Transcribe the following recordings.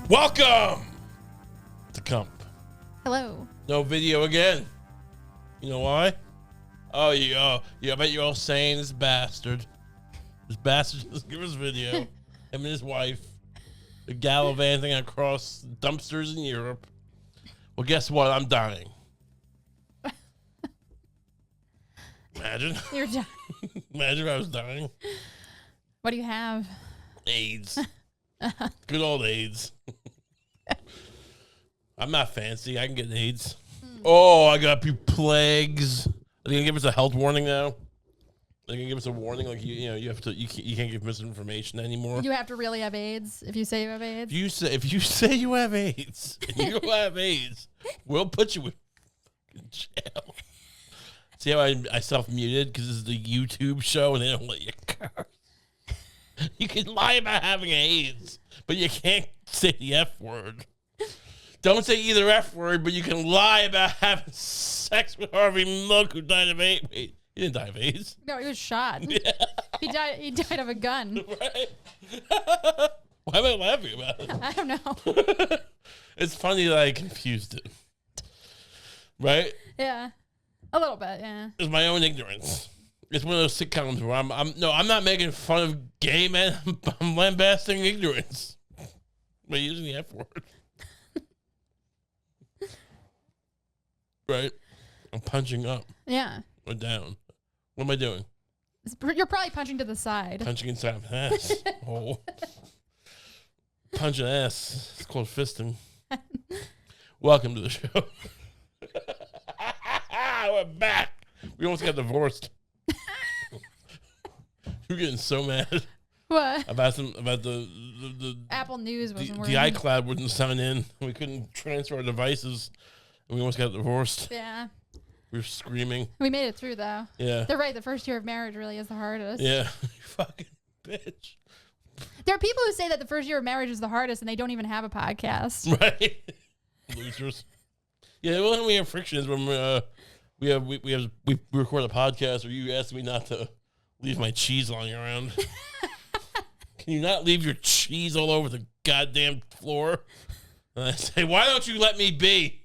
Welcome to Kump. Hello. No video again. You know why? Oh, I bet you're all saying this bastard. This bastard doesn't give us video. Him and his wife. They're gallivanting across dumpsters in Europe. Well, guess what? I'm dying. Imagine. You're dying. Imagine if I was dying. What do you have? AIDS. Good old AIDS. I'm not fancy. I can get AIDS. Oh, I got plagues. Are they gonna give us a health warning now? They're gonna give us a warning, like you can't give misinformation anymore. You have to really have AIDS if you say you have AIDS. If you say you have AIDS, and you have AIDS, we'll put you in jail. See how I self-muted because this is the YouTube show and they don't let you curse. You can lie about having AIDS, but you can't say the F word. Don't say either F word, but you can lie about having sex with Harvey Milk, who died of AIDS. Wait, he didn't die of AIDS. No, he was shot. Yeah. He died of a gun. Right? Why am I laughing about it? I don't know. It's funny that I confused it. Right? Yeah. A little bit, yeah. It's my own ignorance. It's one of those sitcoms where I'm not making fun of gay men. I'm lambasting ignorance by using the F word. Right? I'm punching up. Yeah. Or down. What am I doing? You're probably punching to the side. Punching inside of an ass. Oh. Punching ass. It's called fisting. Welcome to the show. We're back. We almost got divorced. We're getting so mad. What? About the Apple News wasn't the working. iCloud wouldn't sign in. We couldn't transfer our devices. And we almost got divorced. Yeah. We were screaming. We made it through, though. Yeah. They're right. The first year of marriage really is the hardest. Yeah. You fucking bitch. There are people who say that the first year of marriage is the hardest, and they don't even have a podcast. Right. Losers. Yeah, the only time we have friction is when we record a podcast where you ask me not to leave my cheese lying around. Can you not leave your cheese all over the goddamn floor? And I say, why don't you let me be?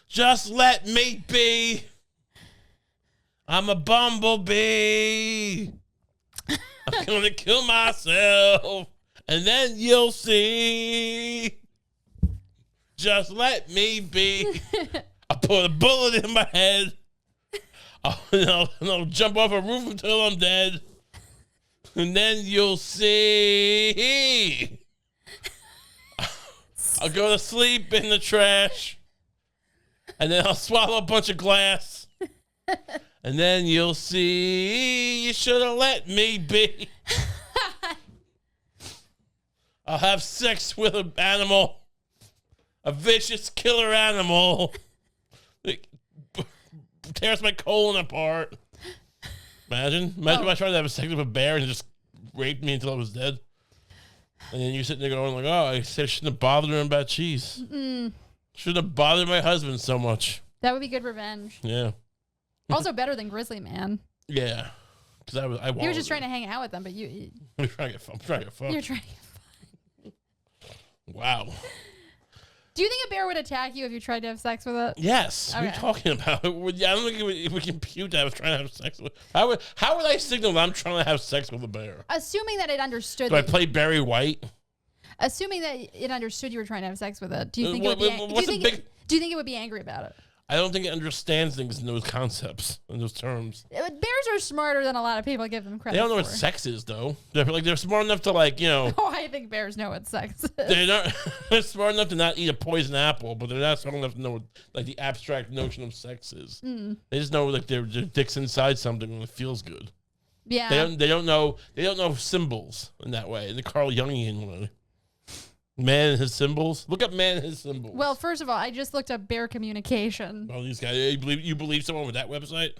Just let me be. I'm a bumblebee. I'm gonna kill myself, and then you'll see. Just let me be. I'll put a bullet in my head. I'll jump off a roof until I'm dead. And then you'll see. I'll go to sleep in the trash. And then I'll swallow a bunch of glass. And then you'll see. You should have let me be. I'll have sex with an animal. A vicious killer animal. It tears my colon apart. Imagine if I tried to have sex with a bear and it just raped me until I was dead. And then you're sitting there going like, oh, I said I shouldn't have bothered him about cheese. Shouldn't have bothered my husband so much. That would be good revenge. Yeah. Also better than Grizzly Man. Yeah. Because he was just trying to hang out with them, but I'm trying to get fucked. You're trying to get fucked. Wow. Do you think a bear would attack you if you tried to have sex with it? Yes. Okay. What are you talking about? I don't think it would compute that I was trying to have sex with. How would I signal that I'm trying to have sex with a bear? Assuming that it understood. Do I play Barry White? Assuming that it understood you were trying to have sex with it, do you think do you think it would be angry about it? I don't think it understands things in those concepts, in those terms. Bears are smarter than a lot of people give them credit. They don't know for. what sex is, though. They're smart enough to Oh, I think bears know what sex is. They're smart enough to not eat a poison apple, but they're not smart enough to know what the abstract notion of sex is. They just know their dick's inside something and it feels good. Yeah. They don't know symbols in that way, in the Carl Jungian way. Man and his symbols. Look up man and his symbols. Well, first of all, I just looked up bear communication. Oh, these guys. You believe someone with that website?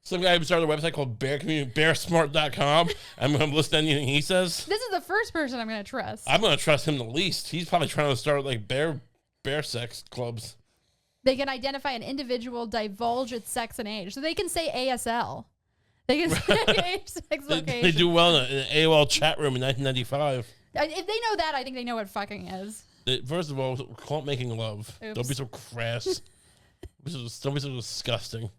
Some guy who started a website called bearsmart.com. I'm going to listen to anything he says. This is the first person I'm going to trust. I'm going to trust him the least. He's probably trying to start like bear sex clubs. They can identify an individual, divulge its sex and age. So they can say ASL. They can say age, sex, location. They do well in an AOL chat room in 1995. If they know that, I think they know what fucking is. First of all, call it making love. Oops. Don't be so crass. Don't be so disgusting.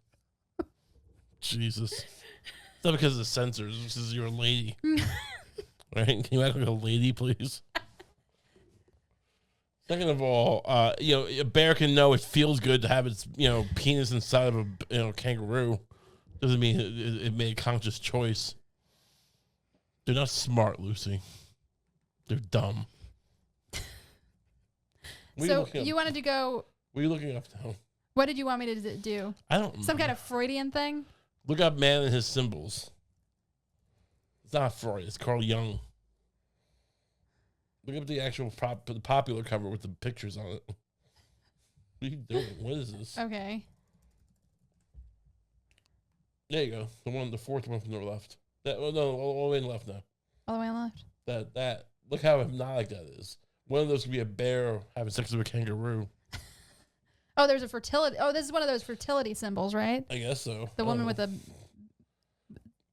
Jesus. It's not because of the censors. This is you're a lady. Right? Can you act like a lady, please? Second of all, a bear can know it feels good to have its, penis inside of a, kangaroo. Doesn't mean it made a conscious choice. They're not smart, Lucy. They're dumb. So you wanted to go. What are you looking up now? What did you want me to do? I don't. Some kind of Freudian thing? Look up Man and His Symbols. It's not Freud. It's Carl Jung. Look up the actual the popular cover with the pictures on it. What are you doing? What is this? Okay. There you go. The fourth one from the left. All the way on the left now. All the way on the left? That. Look how hypnotic that is. One of those could be a bear having sex with a kangaroo. Oh, there's a fertility. Oh, this is one of those fertility symbols, right? I guess so. The woman with a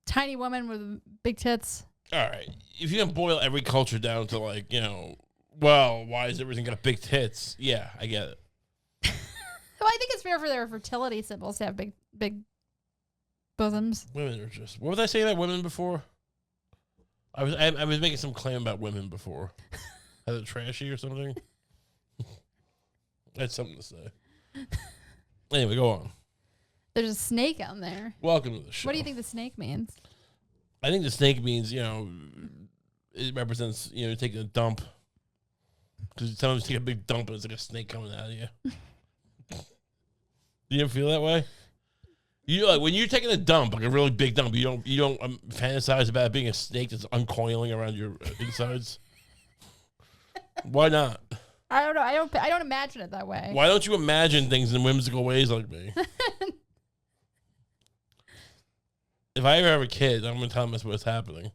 tiny woman with big tits. All right. If you can boil every culture down to well, why is everything got big tits? Yeah, I get it. Well, I think it's fair for their fertility symbols to have big bosoms. Women are just. What was I saying about women before? I was making some claim about women before. Is it trashy or something? I had something to say. Anyway, go on. There's a snake on there. Welcome to the show. What do you think the snake means? I think the snake means, it represents, taking a dump. Because sometimes you take a big dump and it's like a snake coming out of you. Do you ever feel that way? When you're taking a dump, like a really big dump, you don't fantasize about it being a snake that's uncoiling around your insides? Why not? I don't know. I don't imagine it that way. Why don't you imagine things in whimsical ways like me? If I ever have a kid, I'm going to tell him that's what's happening.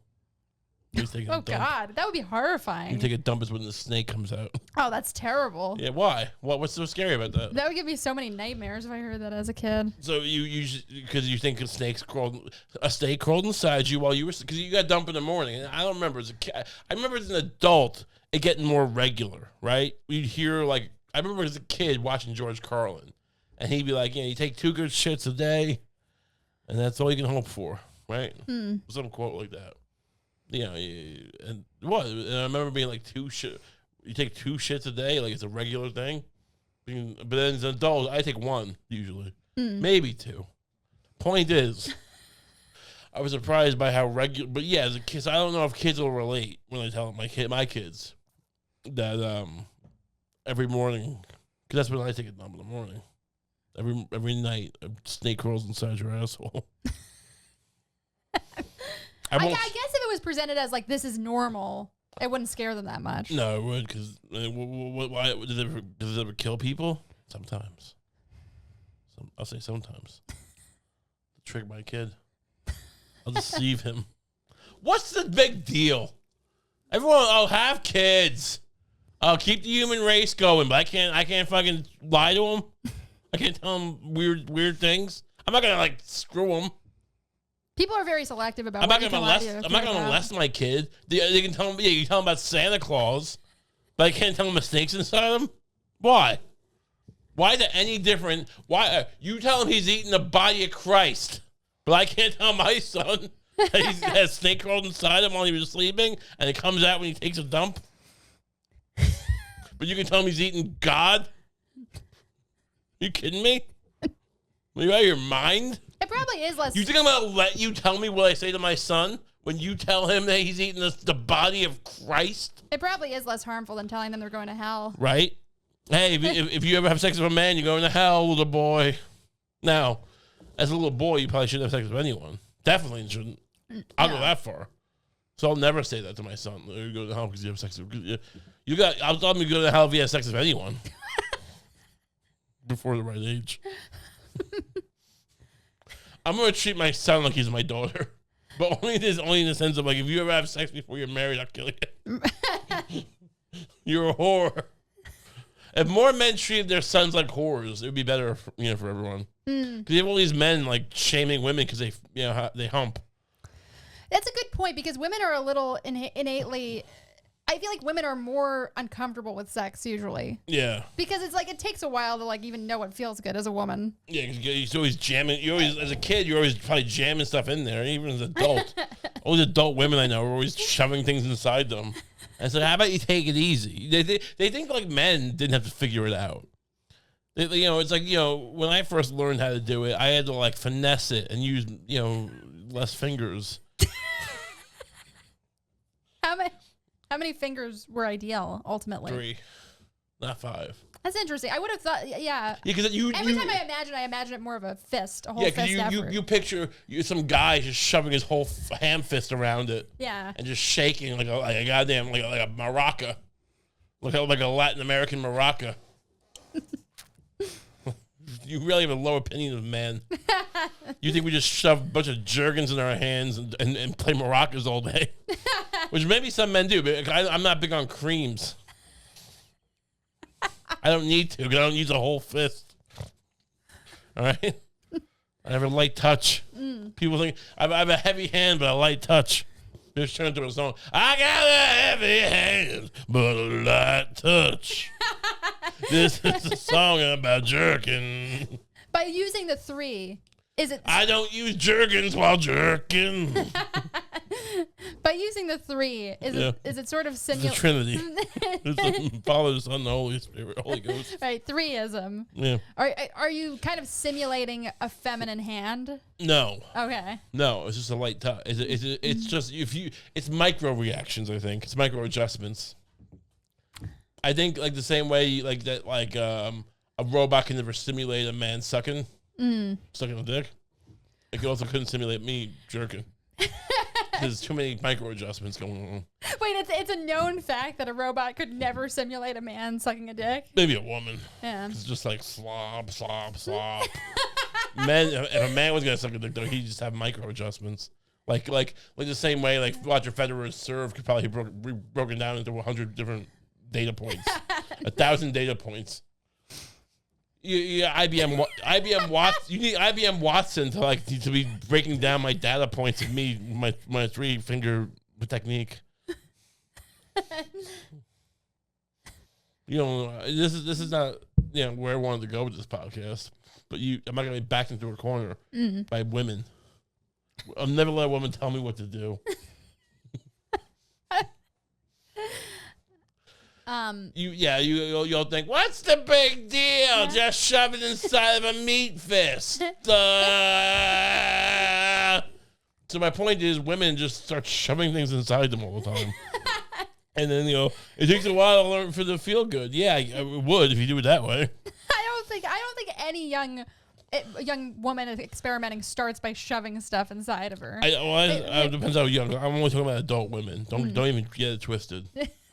Oh, God. That would be horrifying. You take a dump is when the snake comes out. Oh, that's terrible. Yeah, why? What's so scary about that? That would give me so many nightmares if I heard that as a kid. So because you think a snake crawled inside you while you were, because you got dumped in the morning. And I don't remember as a kid. I remember as an adult it getting more regular, right? We'd hear I remember as a kid watching George Carlin, and he'd be like, you take 2 good shits a day, and that's all you can hope for, right? Some quote like that. And what? And I remember being like 2 shit. You take 2 shits a day, like it's a regular thing. But then as an adult, I take 1 usually, maybe 2. Point is, I was surprised by how regular. But yeah, as a kid, I don't know if kids will relate when I tell my kids that every morning, because that's when I take a dump in the morning. Every night, a snake crawls inside your asshole. I guess if it was presented as this is normal, it wouldn't scare them that much. No, it would, because why does it ever kill people? Sometimes. I'll say sometimes. Trick my kid. I'll deceive him. What's the big deal? Everyone, I'll have kids. I'll keep the human race going, but I can't fucking lie to them. I can't tell them weird things. I'm not gonna screw them. People are very selective about. I'm not gonna molest my kid. They can tell them. Yeah, you tell them about Santa Claus, but I can't tell them the snakes inside them. Why? Why is it any different? Why you tell him he's eating the body of Christ, but I can't tell my son that he has snake crawled inside him while he was sleeping, and it comes out when he takes a dump. But you can tell him he's eating God. You kidding me? Are you out of your mind? It probably is less. You think I'm gonna let you tell me what I say to my son when you tell him that he's eating the body of Christ? It probably is less harmful than telling them they're going to hell. Right? Hey, if you ever have sex with a man, you're going to hell, little boy. Now, as a little boy, you probably shouldn't have sex with anyone. Definitely shouldn't. I'll go that far. So I'll never say that to my son. You go to hell because you have sex with. I'll tell him you go to hell if you have sex with anyone. Before the right age. I'm going to treat my son like he's my daughter. But only in the sense of if you ever have sex before you're married, I'll kill you. You're a whore. If more men treated their sons like whores, it would be better for everyone. Because you have all these men shaming women because they hump. That's a good point because women are a little innately. I feel like women are more uncomfortable with sex usually. Yeah. Because it's like it takes a while to like even know what feels good as a woman. Yeah, because you're always jamming. You always, as a kid, you're always probably jamming stuff in there. Even as an adult, all the adult women I know are always shoving things inside them. And so, how about you take it easy? They think like men didn't have to figure it out. It's like when I first learned how to do it, I had to like finesse it and use less fingers. How many fingers were ideal ultimately? 3, not 5. That's interesting. I would have thought, yeah. Yeah, because every time I imagine it more of a fist, a whole fist effort. You picture some guy just shoving his whole ham fist around it. Yeah. And just shaking like a goddamn like a maraca, like a Latin American maraca. You really have a low opinion of men. You think we just shove a bunch of jergens in our hands and play maracas all day? Which maybe some men do, but I'm not big on creams. I don't need to because I don't use a whole fist. All right? I have a light touch. People think I have a heavy hand, but a light touch. Just turn into a song. I got a heavy hand, but a light touch. This is a song about jerking. By using the 3, is it? I don't use jerkins while jerking. By using the 3, is it sort of simulating? The Trinity. It's the Father, the Son, and the Holy Spirit, Holy Ghost. Right, 3ism. Yeah. Are you kind of simulating a feminine hand? No. Okay. No, it's just a light touch. It's just it's micro reactions. I think it's micro adjustments. I think like the same way like that a robot can never simulate a man sucking a dick. It also couldn't simulate me jerking. There's too many micro adjustments going on. Wait, it's a known fact that a robot could never simulate a man sucking a dick? Maybe a woman. Yeah. It's just like slop, slop, slop. If a man was gonna suck a dick, though, he'd just have micro adjustments. Like the same way like Roger Federer's serve could probably be broken down into 100 different data points, 1,000 data points. IBM Watson. You need IBM Watson to be breaking down my data points of me, my 3-finger technique. This is not where I wanted to go with this podcast. But I'm not gonna be backed into a corner by women. I'll never let a woman tell me what to do. You'll think, what's the big deal? Just shove it inside of a meat fist. So my point is, women just start shoving things inside them all the time. And then, it takes a while to learn for the feel good. Yeah, it would if you do it that way. I don't think any young woman experimenting starts by shoving stuff inside of her. It depends how young. I'm only talking about adult women. Don't even get it twisted.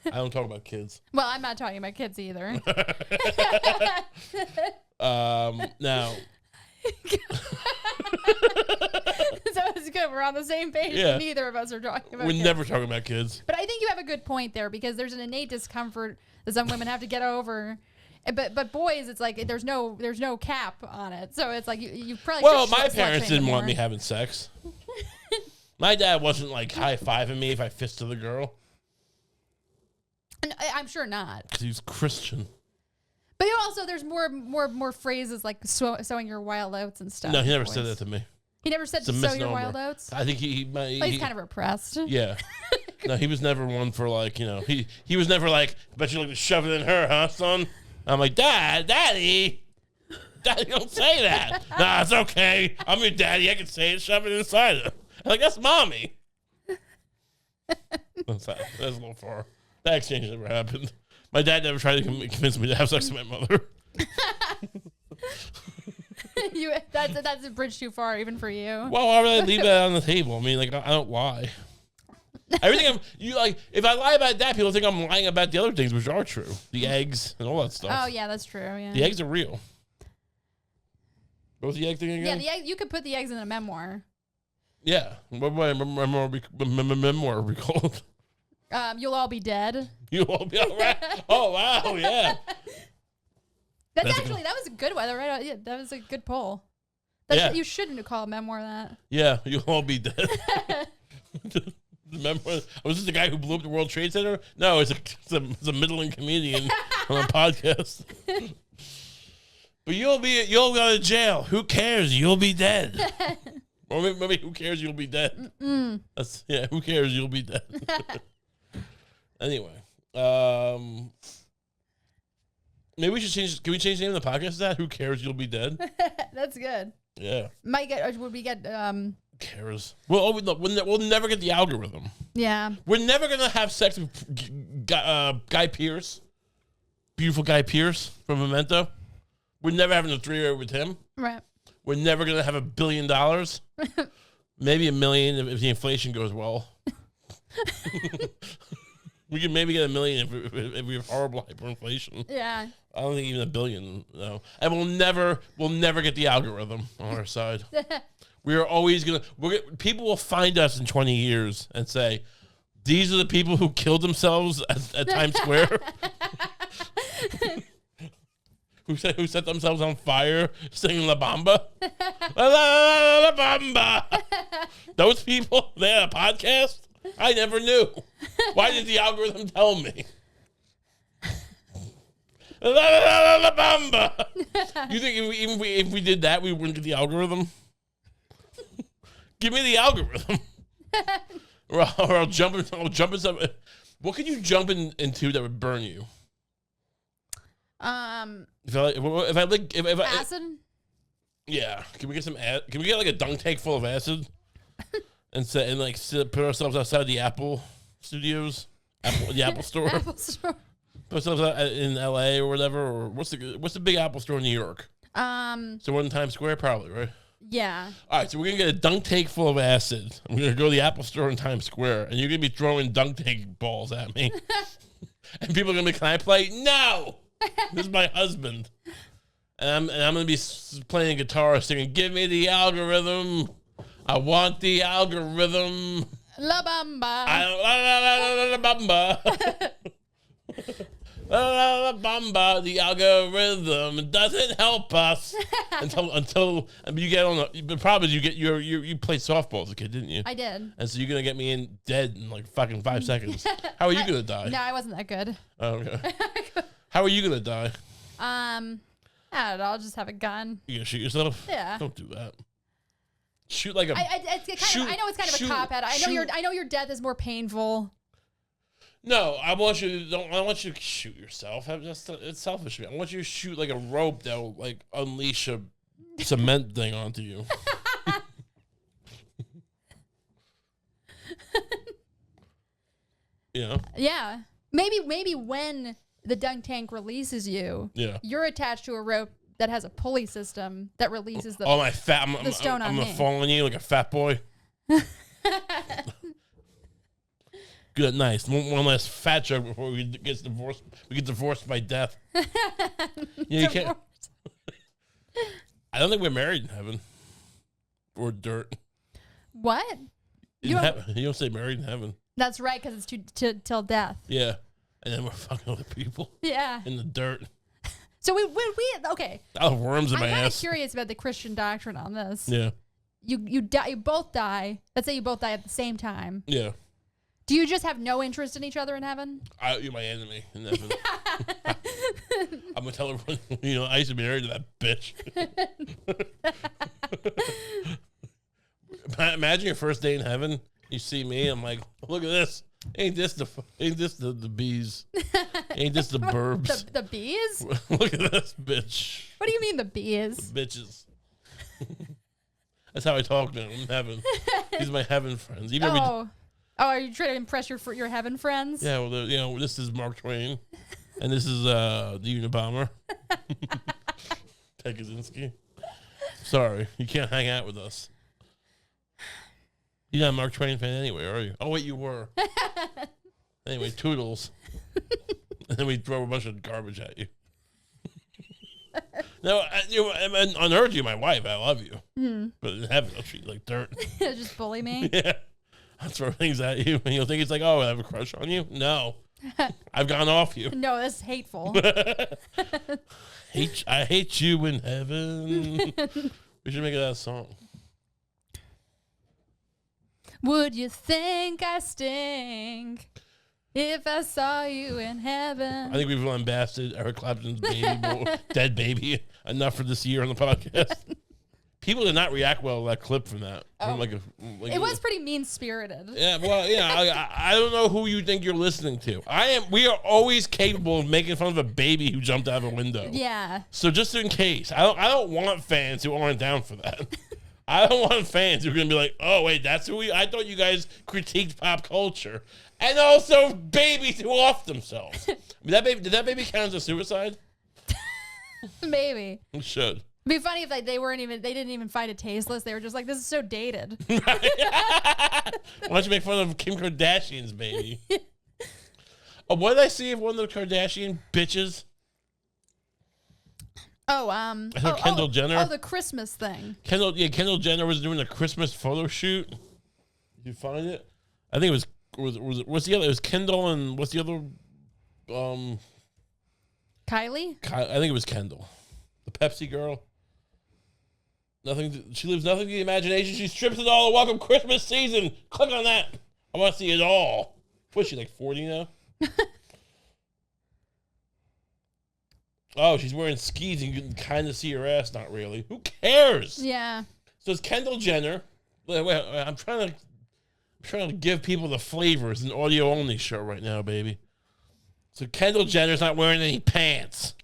I don't talk about kids. Well, I'm not talking about kids either. Now. So it's good. We're on the same page. Yeah. Neither of us are talking about kids. We're never talking about kids. But I think you have a good point there because there's an innate discomfort that some women have to get over. But boys, it's like there's no cap on it. So it's like you probably. Well, my parents didn't want me having sex. My dad wasn't like high-fiving me if I fisted a girl. And I'm sure not. Because he was Christian. But also, there's more phrases like sowing your wild oats and stuff. No, he never said that to me. He never said sow your wild oats? I think he's kind of repressed. Yeah. No, he was never one for like, he was never like, bet you like to shove it in her, huh, son? I'm like, Daddy, don't say that. Nah, it's okay. I'm your daddy. I can say it, shove it inside her. I'm like, that's mommy. That's a little far. That exchange never happened. My dad never tried to convince me to have sex with my mother. That's a bridge too far, even for you. Well, why would I leave that on the table? I mean, like, I don't lie. Everything if I lie about that, people think I'm lying about the other things, which are true. The eggs and all that stuff. Oh, yeah, that's true. Yeah. The eggs are real. What was the egg thing again? Yeah, you could put the eggs in a memoir. Yeah. What memoir be called? You'll all be dead. You'll all be all right. Oh, wow, yeah. That was a good one. Right? Yeah, that was a good poll. You shouldn't call a memoir that. Yeah, you'll all be dead. Remember, was this the guy who blew up the World Trade Center? No, it's a middling comedian on a podcast. But you'll go to jail. Who cares? You'll be dead. Or maybe who cares? You'll be dead. Who cares? You'll be dead. Anyway, maybe we should change. Can we change the name of the podcast to that? Who cares? You'll be dead. That's good. Yeah. Would we get Cares. Well, look, we'll never get the algorithm. Yeah. We're never gonna have sex with Guy Pearce, beautiful Guy Pearce from Memento. We're never having a 3-way with him. Right. We're never gonna have $1 billion. Maybe $1 million if the inflation goes well. We can maybe get $1 million if we have horrible hyperinflation. Yeah. I don't think even $1 billion. No, and we'll never get the algorithm on our side. We are always people will find us in 20 years and say, these are the people who killed themselves at Times Square. who set themselves on fire singing La Bamba. La Bamba. Those people, they had a podcast? I never knew. Why did the algorithm tell me? La Bamba. You think if we did that, we wouldn't get the algorithm? Give me the algorithm, or I'll jump in something. What could you jump into that would burn you? If acid. Yeah, can we get some? Can we get like a dunk tank full of acid, and put ourselves outside the Apple studios, the Apple store. Apple store. Put ourselves out in L.A. or whatever. Or what's the big Apple store in New York? So one in Times Square, probably, right? Yeah. All right, so we're going to get a dunk tank full of acid. I'm going to go to the Apple store in Times Square, and you're going to be throwing dunk tank balls at me. And people are going to be, can I play? No! This is my husband. And I'm going to be playing guitar, singing, give me the algorithm. I want the algorithm. La Bamba. La Bamba. Bamba, the algorithm doesn't help us until you get on the problem is you played softball as a kid, didn't you? I did. And so you're gonna get me dead in like fucking 5 seconds. How are you gonna die? No, I wasn't that good. Oh, okay. How are you gonna die? I don't know. I'll just have a gun. You gonna shoot yourself? Yeah. Don't do that. Shoot like a. I know it's kind of a cop out. I know your death is more painful. No, I want you to shoot yourself. It's selfish. I want you to shoot like a rope that will like unleash a cement thing onto you. You know? Yeah. Maybe when the dunk tank releases you, you're attached to a rope that has a pulley system that releases the stone on me. I'm gonna fall on you like a fat boy. Good, nice. One last fat joke before we get divorced. We get divorced by death. You can't. I don't think we're married in heaven. Or dirt. What? You don't say married in heaven. That's right, because it's till death. Yeah, and then we're fucking other people. Yeah. In the dirt. So we okay. I'll have worms in my ass. I'm kind of curious about the Christian doctrine on this. Yeah. You die. You both die. Let's say you both die at the same time. Yeah. Do you just have no interest in each other in heaven? You're my enemy in heaven. I'm gonna tell everyone. I used to be married to that bitch. Imagine your first day in heaven. You see me. I'm like, look at this. Ain't this the bees? Ain't this the burbs? The bees? Look at this bitch. What do you mean the bees? The bitches. That's how I talk to them in heaven. These are my heaven friends. Are you trying to impress your heaven friends? Yeah, well, this is Mark Twain, and this is the Unabomber, Ted Kaczynski. Sorry, you can't hang out with us. You're not a Mark Twain fan anyway, are you? Oh, wait, you were. Anyway, toodles. And then we throw a bunch of garbage at you. No, on earth, you're my wife. I love you. Mm. But in heaven, I'll treat you like dirt. Just bully me? Yeah. I'll throw things at you, and you'll think it's like, I have a crush on you. No. I've gone off you. No, that's hateful. I hate you in heaven. We should make that a song. Would you think I stink if I saw you in heaven? I think we've lambasted Eric Clapton's dead baby enough for this year on the podcast. People did not react well to that clip from that. From It was pretty mean-spirited. Yeah, well, yeah, I don't know who you think you're listening to. We are always capable of making fun of a baby who jumped out of a window. Yeah. So just in case, I don't want fans who aren't down for that. I don't want fans who are going to be like, oh, wait, that's who I thought you guys critiqued pop culture. And also babies who off themselves. Did that baby count as a suicide? Maybe. It should. It'd be funny if they didn't even find it tasteless. They were just like, this is so dated. Why don't you make fun of Kim Kardashian's baby? What did I see of one of the Kardashian bitches? Kendall Jenner. Oh, the Christmas thing. Kendall Jenner was doing a Christmas photo shoot. Did you find it? I think it what's the other? It was Kendall and what's the other? Kylie? I think it was Kendall, the Pepsi girl. She lives nothing to the imagination. She strips it all. Welcome Christmas season. Click on that. I want to see it all. What's she, like 40 now? Oh, she's wearing skis and you can kind of see her ass. Not really. Who cares? Yeah. So it's Kendall Jenner. Wait, I'm trying to give people the flavor. It's an audio only show right now, baby. So Kendall Jenner's not wearing any pants,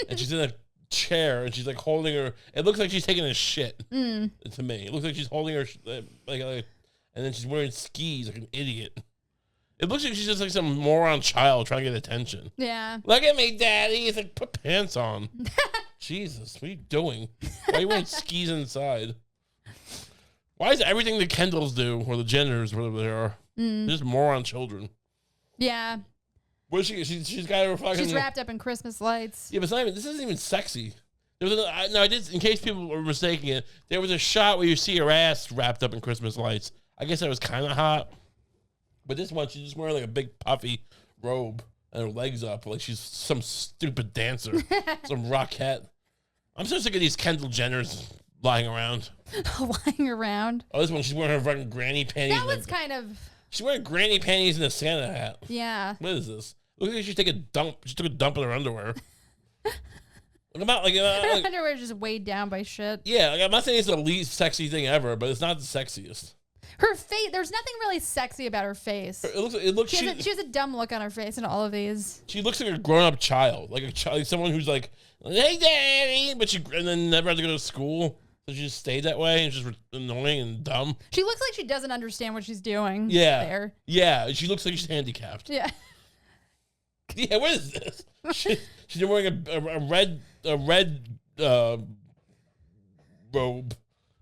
and she's in a chair and she's like holding her. It looks like she's taking a shit. To me, it looks like she's holding her and then she's wearing skis like an idiot. It looks like she's just like some moron child trying to get attention. Yeah. Look at me, Daddy. It's like, put pants on. Jesus, what are you doing? Why are you wearing skis inside? Why is everything the Kendalls do, or the Jenners, whatever they are, they're just moron children? Yeah. What is she? She's got her fucking... She's wrapped up in Christmas lights. Yeah, but it's not even... This isn't even sexy. I did, in case people were mistaking it, there was a shot where you see her ass wrapped up in Christmas lights. I guess that was kind of hot. But this one, she's just wearing like a big puffy robe and her legs up like she's some stupid dancer, some rockette. I'm so sick of these Kendall Jenners lying around. Lying around? Oh, this one, she's wearing her fucking granny panties. That one's kind of... She's wearing granny panties and a Santa hat. Yeah. What is this? Look like she took a dump. She took a dump in her underwear. Look about like her underwear's just weighed down by shit. Yeah, like, I'm not saying it's the least sexy thing ever, but it's not the sexiest. Her face, there's nothing really sexy about her face. It looks. She has a dumb look on her face in all of these. She looks like a grown-up child, like someone who's like, "Hey, Daddy," but and then never had to go to school, so she just stayed that way and just annoying and dumb. She looks like she doesn't understand what she's doing. Yeah, there. Yeah, she looks like she's handicapped. Yeah. Yeah, what is this? She's wearing a red robe.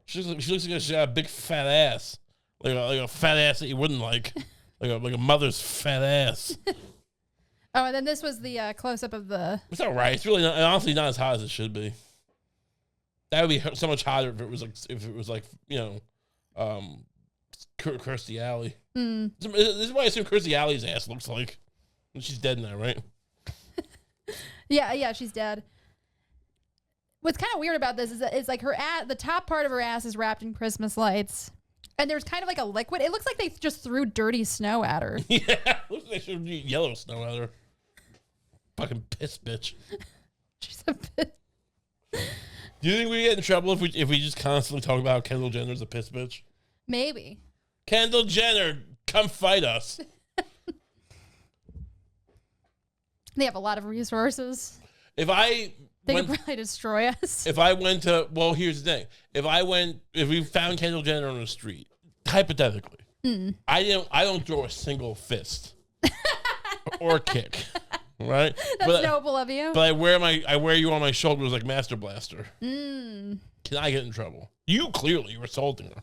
She looks like she's got a big fat ass. Like a fat ass that you wouldn't like a mother's fat ass. Oh, and then this was the close-up of the... It's all right. It's really not, honestly not as hot as it should be. That would be so much hotter if it was like Kirstie Alley. This is what I assume Kirstie Alley's ass looks like. She's dead now, right? Yeah, she's dead. What's kind of weird about this is that it's like the top part of her ass is wrapped in Christmas lights. And there's kind of like a liquid. It looks like they just threw dirty snow at her. Yeah, looks like they should be yellow snow at her. Fucking piss bitch. She's a bitch. Do you think we get in trouble if we just constantly talk about how Kendall Jenner's a piss bitch? Maybe. Kendall Jenner, come fight us. They have a lot of resources. They could probably destroy us. If I went to, well, here's the thing. If we found Kendall Jenner on the street, hypothetically, I don't throw a single fist or kick, right? That's noble of you. But I wear you on my shoulders like Master Blaster. Can I get in trouble? You clearly were assaulting her.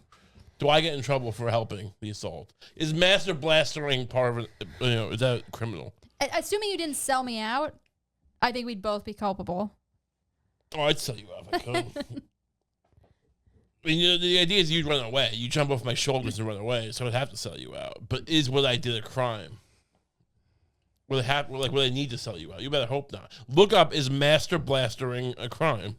Do I get in trouble for helping the assault? Is Master Blastering part of it? Is that criminal? Assuming you didn't sell me out, I think we'd both be culpable. Oh, I'd sell you out if I could. I mean, the idea is you'd run away. You jump off my shoulders and run away, so I'd have to sell you out. But is what I did a crime? Would I need to sell you out? You better hope not. Look up, is Master Blastering a crime?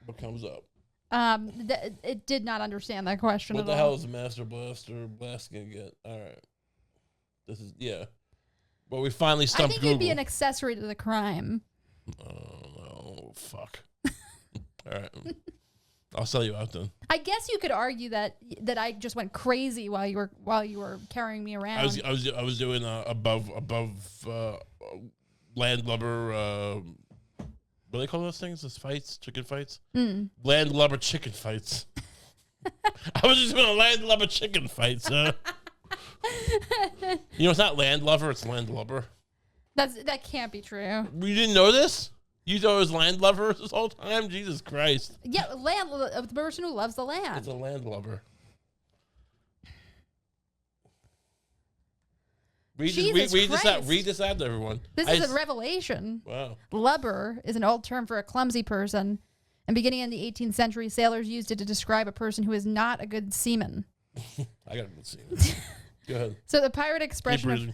What comes up? It did not understand that question What at the all. hell is a Master Blaster blast gonna get? All right. This is, yeah. Well, we finally I stumped think Google. you'd be an accessory to the crime. Oh, fuck. All right. I'll sell you out then. I guess you could argue that I just went crazy while you were carrying me around. I was doing above landlubber. What do they call those things? Those fights, chicken fights. Landlubber chicken fights. I was just doing a landlubber chicken fights. You know, it's not landlover; it's landlubber. That can't be true. You didn't know this? You thought it was landlubber this whole time? Jesus Christ! Yeah, the person who loves the land. It's a landlubber. Read this out to everyone. This is a revelation. Wow. Lubber is an old term for a clumsy person, and beginning in the 18th century, sailors used it to describe a person who is not a good seaman. I got a good seaman. Go ahead. So the pirate expression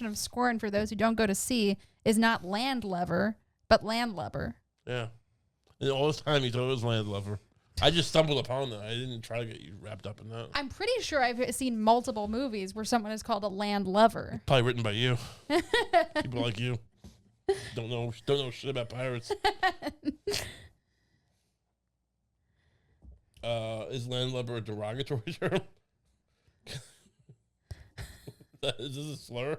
of scorn for those who don't go to sea is not landlubber, but landlubber. Yeah. And all this time you thought it was landlubber. I just stumbled upon that. I didn't try to get you wrapped up in that. I'm pretty sure I've seen multiple movies where someone is called a landlubber. Probably written by you. People like you. Don't know shit about pirates. Is landlubber a derogatory term? Is this a slur?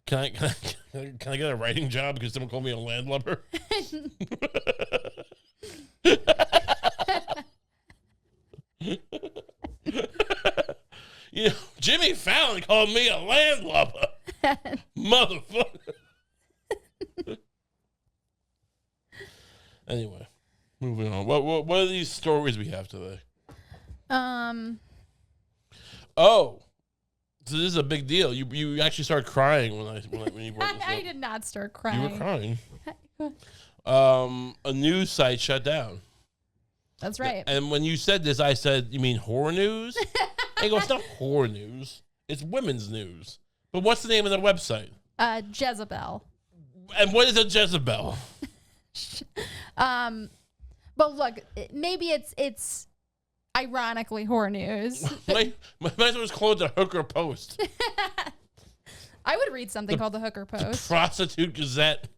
Can I get a writing job because someone called me a landlubber? You know, Jimmy Fallon called me a landlubber. Motherfucker. Anyway, moving on. What are these stories we have today? Oh, so this is a big deal. You actually started crying when you brought this up. I did not start crying. You were crying. A news site shut down. That's right. And when you said this, I said, "You mean horror news?" And you go, "It's not horror news. It's women's news." But what's the name of the website? Jezebel. And what is a Jezebel? But look, maybe it's ironically horror news. Might as well just call it the Hooker Post. I would read something called the Hooker Post. Prostitute Gazette.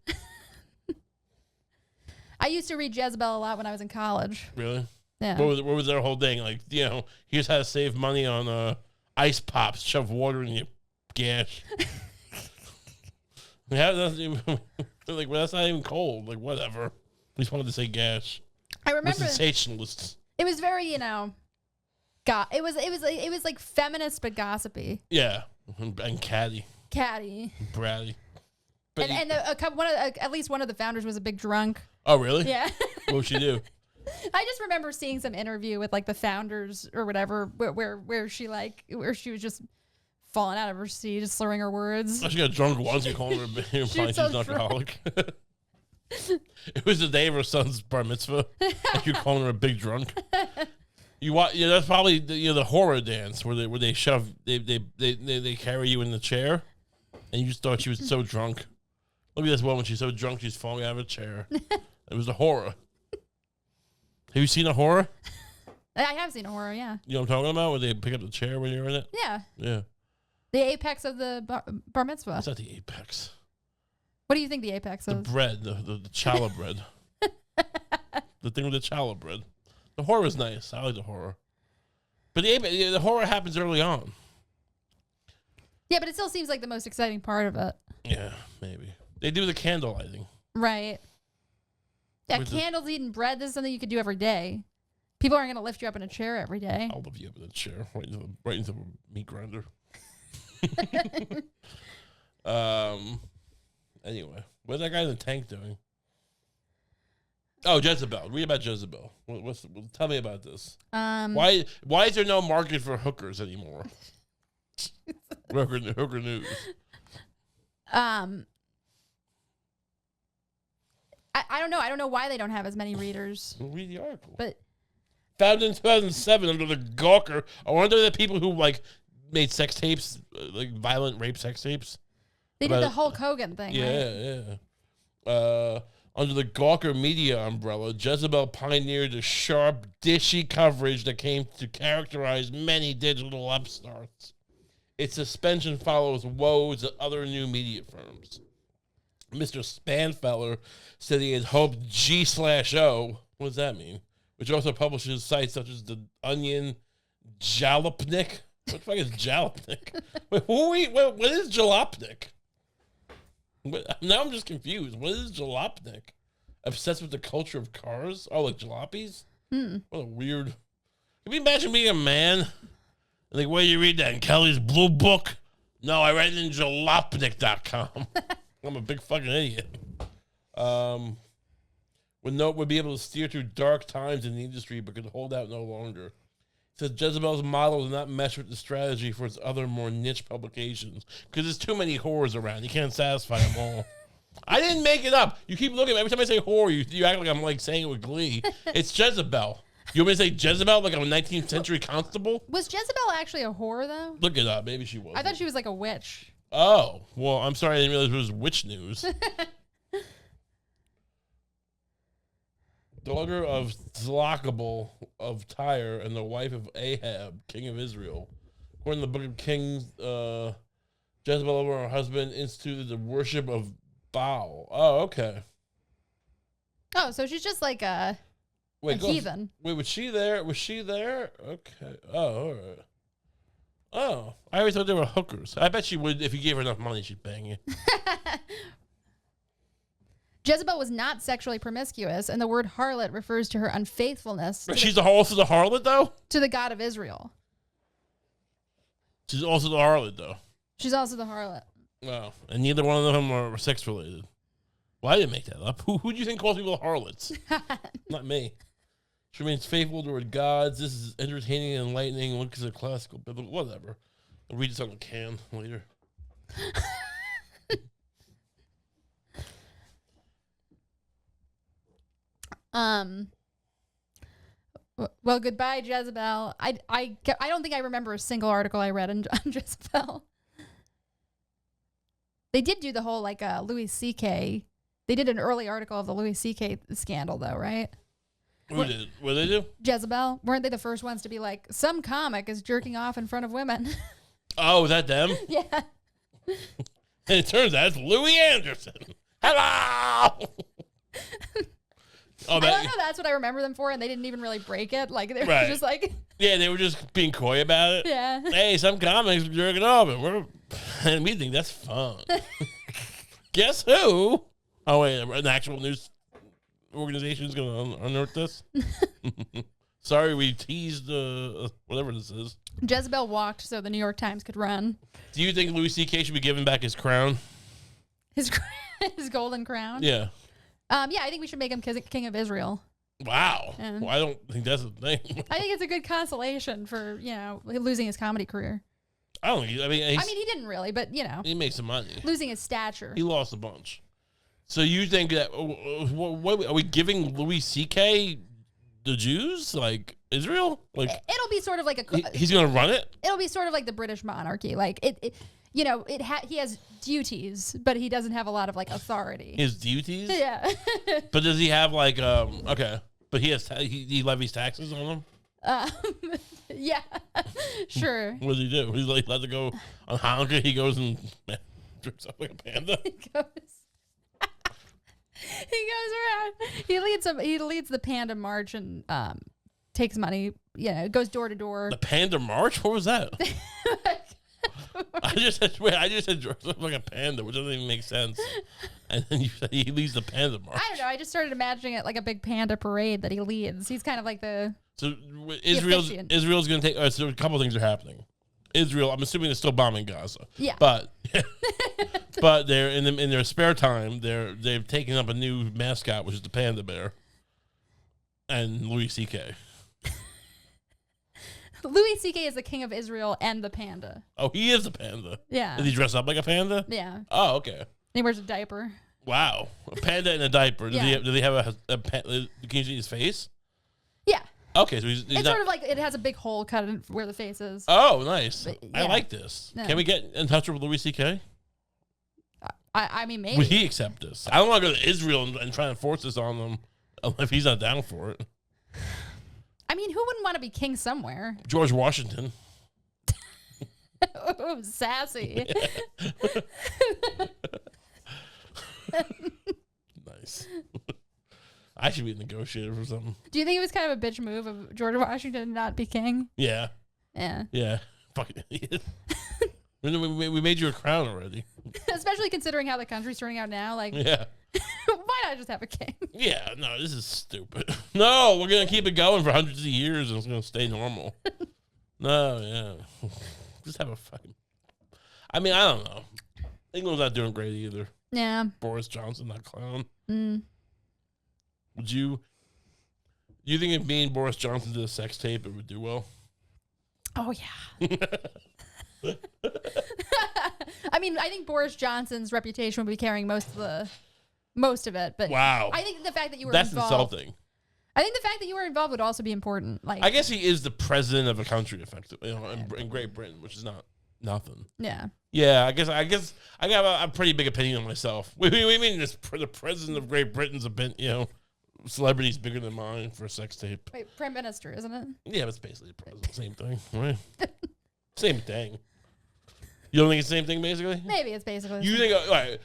I used to read Jezebel a lot when I was in college. Really? Yeah. What was their whole thing? Like, you know, here's how to save money on ice pops. Shove water in your gash. That's like, well, that's not even cold. Like, whatever. We just wanted to say gash. I remember sensationalists. It was very, it was like feminist but gossipy. Yeah, and catty. Bratty. But at least one of the founders was a big drunk. Oh, really? Yeah. What would she do? I just remember seeing some interview with like the founders or whatever, where she was just falling out of her seat, just slurring her words. Oh, she got drunk once. You called her she's an alcoholic. It was the day of her son's bar mitzvah. Like you're calling her a big drunk. That's probably the horror dance where they shove they carry you in the chair, and you just thought she was so drunk. Look at this woman. She's so drunk she's falling out of a chair. It was a horror. Have you seen a horror? I have seen a horror, yeah. You know what I'm talking about? Where they pick up the chair when you're in it? Yeah. Yeah. The apex of the bar mitzvah. It's not the apex. What do you think the apex is? The bread, the challah bread. The thing with the challah bread. The horror is nice. I like the horror. But the horror happens early on. Yeah, but it still seems like the most exciting part of it. Yeah, maybe. They do the candle lighting. Right. Yeah, candles, eating bread, this is something you could do every day. People aren't going to lift you up in a chair every day. I'll lift you up in a chair. Right into the meat grinder. Anyway, what's that guy in the tank doing? Oh, Jezebel. Read about Jezebel. Tell me about this. Why is there no market for hookers anymore? Hooker news. I don't know. I don't know why they don't have as many readers. Read the article. But founded in 2007 under the Gawker. I wonder the people who made sex tapes, like violent rape sex tapes. They did the Hulk Hogan thing. Yeah, right? yeah. Under the Gawker Media umbrella, Jezebel pioneered the sharp, dishy coverage that came to characterize many digital upstarts. Its suspension follows woes at other new media firms. Mr. Spanfeller said he had hoped G/O, what does that mean? Which also publishes sites such as The Onion, Jalopnik. What the fuck is Jalopnik? Wait, what is Jalopnik? Now I'm just confused. What is Jalopnik? Obsessed with the culture of cars? Oh, like jalopies? What a weird... Can you imagine being a man? Like, where do you read that? In Kelly's Blue Book? No, I read it in jalopnik.com. I'm a big fucking idiot. Would be able to steer through dark times in the industry, but could hold out no longer. It says Jezebel's model does not mesh with the strategy for its other more niche publications because there's too many whores around. You can't satisfy them all. I didn't make it up. You keep looking at me. Every time I say whore, you act like I'm like saying it with glee. It's Jezebel. You want me to say Jezebel like I'm a 19th century constable? Was Jezebel actually a whore, though? Look it up. Maybe she was. I thought she was like a witch. Oh, well, I'm sorry. I didn't realize it was witch news. Daughter of Zlockable of Tyre and the wife of Ahab, king of Israel. According to the Book of Kings, Jezebel over her husband instituted the worship of Baal. Oh, okay. Oh, so she's just like a heathen. Wait, was she there? Was she there? Okay. Oh, all right. Oh, I always thought they were hookers. I bet she would, if you gave her enough money, she'd bang you. Jezebel was not sexually promiscuous, and the word harlot refers to her unfaithfulness. She's also the harlot, though? To the God of Israel. She's also the harlot, though. She's also the harlot. Wow. And neither one of them are sex-related. Well, I didn't make that up. Who do you think calls people harlots? Not me. She remains faithful to her gods. This is entertaining and enlightening. Look at the classical biblical, whatever. I'll read this on the can later. Well, goodbye, Jezebel. I don't think I remember a single article I read on Jezebel. They did do the whole Louis C.K. They did an early article of the Louis C.K. scandal, though, right? Who did? What did they do? Jezebel. Weren't they the first ones to be like, some comic is jerking off in front of women? Oh, is that them? Yeah. And it turns out it's Louis Anderson. Hello! I don't know. That's what I remember them for, and they didn't even really break it. Like, they were just like... Yeah, they were just being coy about it. Yeah. Hey, some comics are jerking off, and we think that's fun. Guess who? Oh, wait, an actual news organization is going to unearth this? Sorry, we teased whatever this is. Jezebel walked so the New York Times could run. Do you think Louis C.K. should be given back his crown? His golden crown? Yeah. Yeah, I think we should make him king of Israel. Wow. Well, I don't think that's a thing. I think it's a good consolation for, losing his comedy career. I don't think. I mean, he didn't really, but, he made some money. Losing his stature. He lost a bunch. So you think that, what are we giving Louis C.K. the Jews? Like, Israel? Like, it'll be sort of like he's going to run it? It'll be sort of like the British monarchy. Like, he has duties, but he doesn't have a lot of authority. His duties? Yeah. But does he have okay, but he levies taxes on them? Yeah, sure. What does he do? He's allowed to go on Hanukkah. He goes and dress up like a panda. He goes around. He leads the panda march and takes money. Goes door to door. The panda march? What was that? I just said dress up like a panda, which doesn't even make sense. And then you said he leads the panda march. I don't know. I just started imagining it like a big panda parade that he leads. He's kind of like the... So Israel's going to take... so a couple of things are happening. Israel, I'm assuming they're still bombing Gaza. Yeah. But they're in their spare time, they've taken up a new mascot, which is the panda bear, and Louis C.K. Louis C.K. is the king of Israel and the panda. Oh, he is the panda. Yeah. Does he dress up like a panda? Yeah. Oh, okay. He wears a diaper. Wow, a panda in a diaper. Do they have can you see his face? Yeah. Okay, so he's it's sort of like it has a big hole cut in where the face is. Oh, nice. But, I like this. Yeah. Can we get in touch with Louis C.K.? I mean, maybe. Would he accept this? I don't want to go to Israel and try and force this on them if he's not down for it. I mean, who wouldn't want to be king somewhere? George Washington. Oh, sassy. Nice. I should be a negotiator for something. Do you think it was kind of a bitch move of George Washington to not be king? Yeah. Yeah. Yeah. Fucking idiot. We made you a crown already. Especially considering how the country's turning out now. Like, Yeah. why not just have a king? Yeah. No, this is stupid. No, we're going to keep it going for hundreds of years and it's going to stay normal. No, yeah. Just have a fucking... I mean, I don't know. England's not doing great either. Yeah. Boris Johnson, that clown. Mm. Would you... Do you think if me and Boris Johnson did a sex tape, it would do well? Oh, yeah. I mean, I think Boris Johnson's reputation would be carrying most of it. But Wow. I think the fact that you were That's involved... insulting. I think the fact that you were involved would also be important. Like, I guess he is the president of a country, effectively, you know, in Great Britain, which is not nothing. yeah. Yeah, I guess I got a pretty big opinion on myself. We mean the president of Great Britain's a bit, you know, celebrity's bigger than mine for a sex tape. Wait, prime minister, isn't it? Yeah, it's basically the president. Same thing, right? Same thing. You don't think it's the same thing, basically? Maybe it's basically. You think, all right,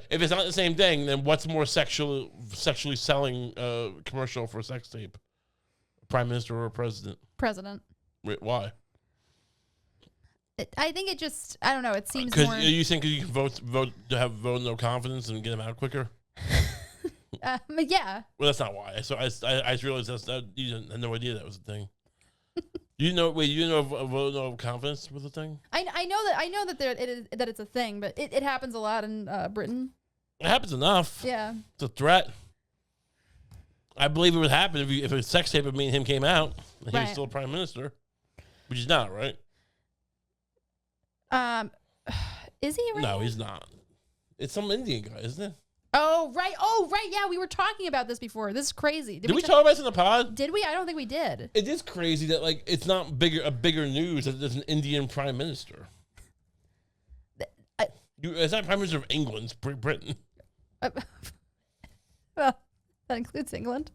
if it's not the same thing, then what's more sexually selling commercial for a sex tape? Prime minister or president? President. Wait, why? I think it just, I don't know, it seems Because more... you think you can vote no confidence and get them out quicker? Yeah. Well, that's not why. So I realized you had no idea that was a thing. You know vote no confidence was a thing? I know that that it's a thing, but it happens a lot in Britain. It happens enough. Yeah. It's a threat. I believe it would happen if a sex tape of me and him came out and he was still prime minister, which he's not, right? Is he right? No, he's not. It's some Indian guy, isn't it? Oh, right. Yeah, we were talking about this before. This is crazy. Did we talk about this in the pod? Did we? I don't think we did. It is crazy that like it's not bigger news that there's an Indian prime minister. It's not prime minister of England, it's Britain. Well, that includes England.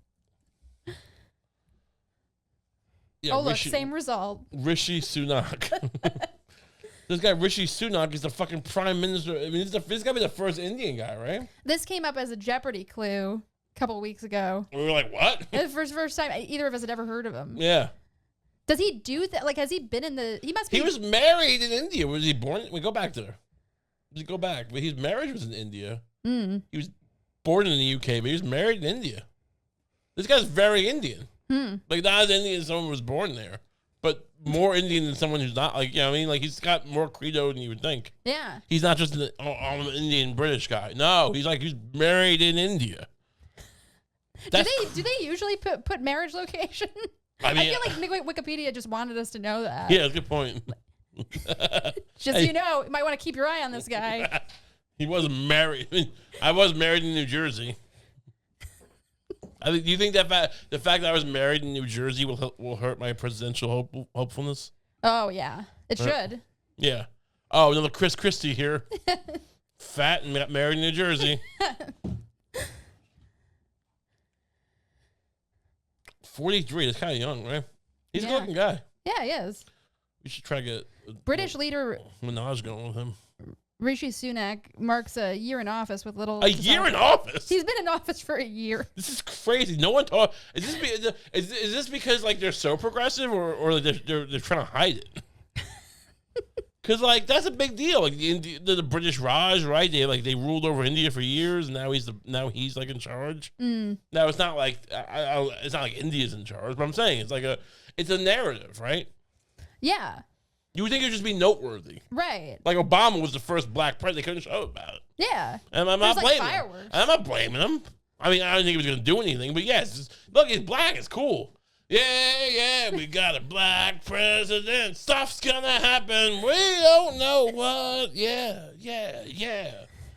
Yeah, oh, look, same result. Rishi Sunak. This guy, Rishi Sunak, is the fucking prime minister. I mean, this got to be the first Indian guy, right? This came up as a Jeopardy clue a couple of weeks ago. We were like, what? The first time either of us had ever heard of him. Yeah. Does he do that? Like, has he been in the... He must be... He was married in India. Was he born... We go back there. Let's go back. But his marriage was in India. Mm. He was born in the UK, but he was married in India. This guy's very Indian. Like, not as Indian as someone who was born there, but more Indian than someone who's not. Like, you know what I mean? Like, he's got more credo than you would think. Yeah. He's not just an Indian British guy. No, he's married in India. Do they usually put marriage location? I mean, I feel like Wikipedia just wanted us to know that. Yeah, that's a good point. Just so you know, you might want to keep your eye on this guy. He wasn't married. I mean, I was married in New Jersey. Do you think that the fact that I was married in New Jersey will hurt my presidential hopefulness? Oh yeah, it should. Yeah. Oh, another Chris Christie here, fat and got married in New Jersey. 43. That's kind of young, right? He's a good-looking guy. Yeah, he is. We should try to get British leader Minaj going with him. Rishi Sunak marks a year in office with little. A year in office? He's been in office for a year. This is crazy. No one talk. Is this because like they're so progressive, or they're trying to hide it? Because like that's a big deal. Like the British Raj, right? They ruled over India for years, and now he's like in charge. Now it's not like it's not like India's in charge, but I'm saying it's a narrative, right? Yeah. You would think it would just be noteworthy. Right. Like Obama was the first black president. They couldn't show about it. Yeah. And I'm not blaming him. Fireworks. I'm not blaming him. I mean, I don't think he was going to do anything. But yes, look, he's black. It's cool. Yeah, we got a black president. Stuff's going to happen. We don't know what. Yeah.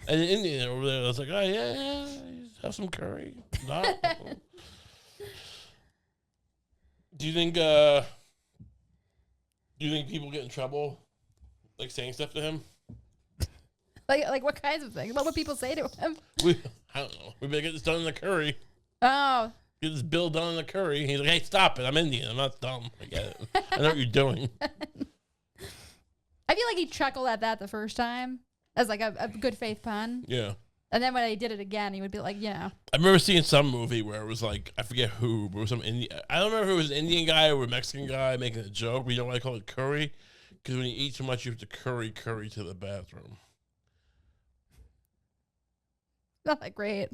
And in India over there, I was like, oh, yeah, have some curry. No. Do you think people get in trouble, like saying stuff to him? Like what kinds of things? What would people say to him? I don't know. We better get this done in the curry. Oh. Get this bill done in the curry. He's like, hey, stop it. I'm Indian. I'm not dumb. I get it. I know what you're doing. I feel like he chuckled at that the first time as like a good faith pun. Yeah. And then when he did it again, he would be like, I remember seeing some movie where it was like, I forget who, but it was some Indian. I don't remember if it was an Indian guy or a Mexican guy making a joke, but you know why I call it curry? Because when you eat too much, you have to curry to the bathroom. not that great.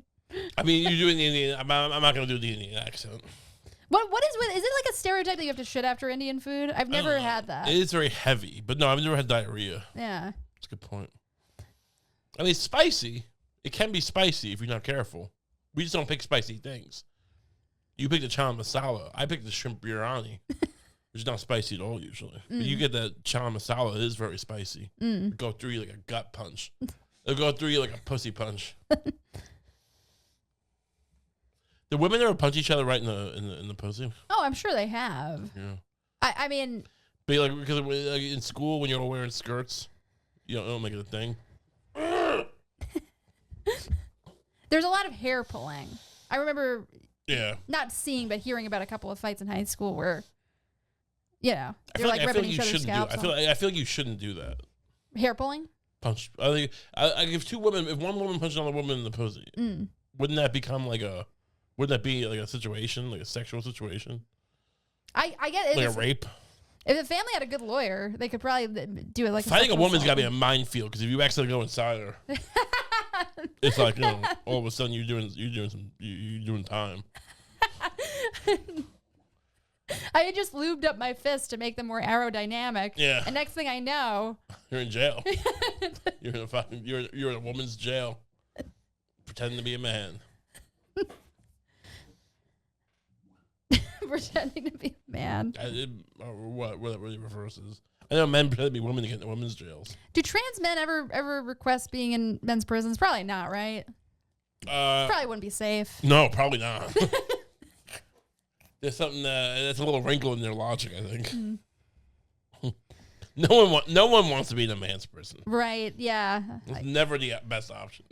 I mean, you're doing the Indian. I'm not going to do the Indian accent. What is it like a stereotype that you have to shit after Indian food? I've never had that. It is very heavy, but no, I've never had diarrhea. Yeah. That's a good point. I mean, it's spicy. It can be spicy if you're not careful. We just don't pick spicy things. You pick the chana masala. I pick the shrimp biryani, which is not spicy at all usually. But you get that chana masala. It is very spicy. It'll go through you like a gut punch. It'll go through you like a pussy punch. Do women ever punch each other right in the pussy? Oh, I'm sure they have. Yeah. I mean, but like because like in school when you're all wearing skirts, you don't make it a thing. There's a lot of hair pulling. I remember not seeing but hearing about a couple of fights in high school where they're like ripping each other's scalps. I feel like you shouldn't do that. Hair pulling? Punch. I if one woman punches another woman in the pussy, wouldn't that become like a situation, like a sexual situation? I get it. Like a rape? If the family had a good lawyer, they could probably do it like fighting a woman's got to be a minefield because if you accidentally go inside her, it's like all of a sudden you're doing time. I had just lubed up my fists to make them more aerodynamic. Yeah. And next thing I know, you're in jail. You're in a woman's jail, pretending to be a man. Pretending to be a man. Whatever it reverses. I know men pretend to be women to get in women's jails. Do trans men ever request being in men's prisons? Probably not, right? Probably wouldn't be safe. No, probably not. There's something that's a little wrinkle in their logic, I think. No one wants to be in a man's prison. Right, yeah. It's never the best option.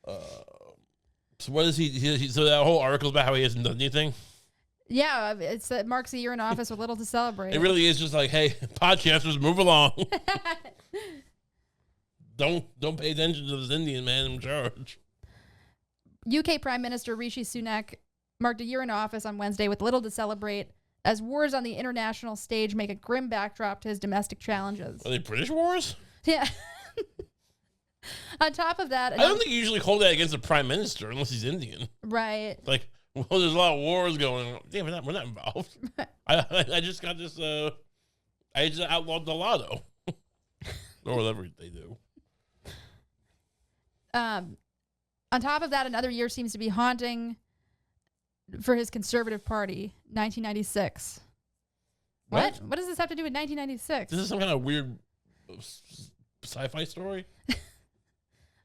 So what is he? So that whole article about how he hasn't done anything? Yeah, it marks a year in office with little to celebrate. It really is just like, hey, podcasters, move along. Don't pay attention to this Indian man in charge. UK Prime Minister Rishi Sunak marked a year in office on Wednesday with little to celebrate as wars on the international stage make a grim backdrop to his domestic challenges. Are they British wars? Yeah. On top of that, I don't think you usually hold that against a prime minister unless he's Indian. Right. Like, well, there's a lot of wars going on. Damn, we're not involved. I just got this. I just outlawed the lotto, or whatever they do. On top of that, another year seems to be haunting for his Conservative Party. 1996. What? What does this have to do with 1996? This is some kind of weird sci-fi story.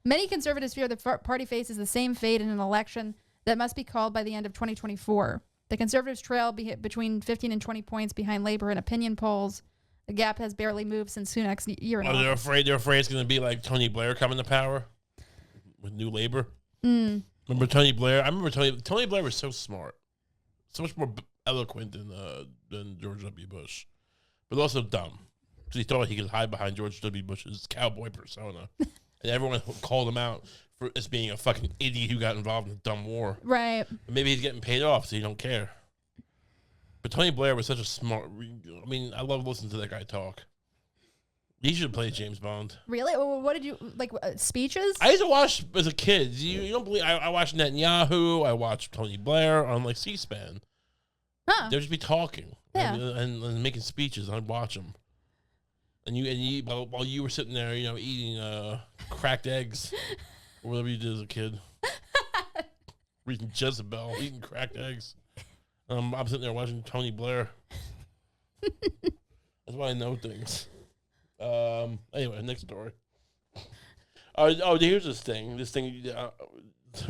Many conservatives fear the party faces the same fate in an election that must be called by the end of 2024. The Conservatives trail between 15 and 20 points behind Labour in opinion polls. The gap has barely moved since Sunak's year in office. They're afraid it's going to be like Tony Blair coming to power with New Labour. Remember Tony Blair? I remember Tony Blair was so smart, so much more eloquent than George W. Bush, but also dumb because he thought he could hide behind George W. Bush's cowboy persona. And everyone called him out for as being a fucking idiot who got involved in a dumb war. Right. Maybe he's getting paid off, so you don't care. But Tony Blair was such a smart... I mean, I love listening to that guy talk. He should play James Bond. Really? What did you... Like, speeches? I used to watch as a kid. You don't believe... I watched Netanyahu. I watched Tony Blair on, like, C-SPAN. Huh. They'd just be talking. Yeah. And making speeches. I'd watch them. And you while you were sitting there, eating cracked eggs, or whatever you did as a kid, reading Jezebel, eating cracked eggs. I'm sitting there watching Tony Blair. That's why I know things. Anyway, next story. Here's this thing.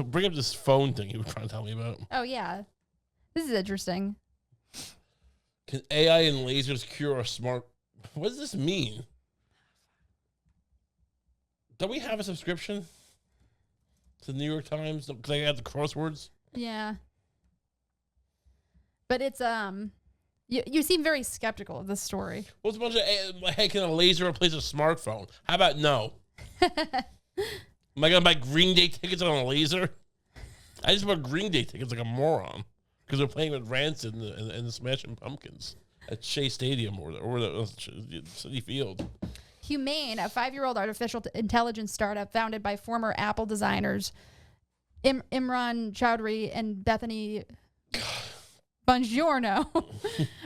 Bring up this phone thing you were trying to tell me about. Oh, yeah. This is interesting. Can AI and lasers cure a smart... What does this mean? Don't we have a subscription to the New York Times? Because I got the crosswords. Yeah. But it's you seem very skeptical of this story. Well, it's a bunch of hey, can a laser replace a smartphone? How about no? Am I gonna buy Green Day tickets on a laser? I just bought Green Day tickets like a moron because they're playing with Rancid and the Smashing Pumpkins at Shea Stadium or the City Field. Humane, a 5-year-old artificial intelligence startup founded by former Apple designers Imran Chowdhury and Bethany Bongiorno,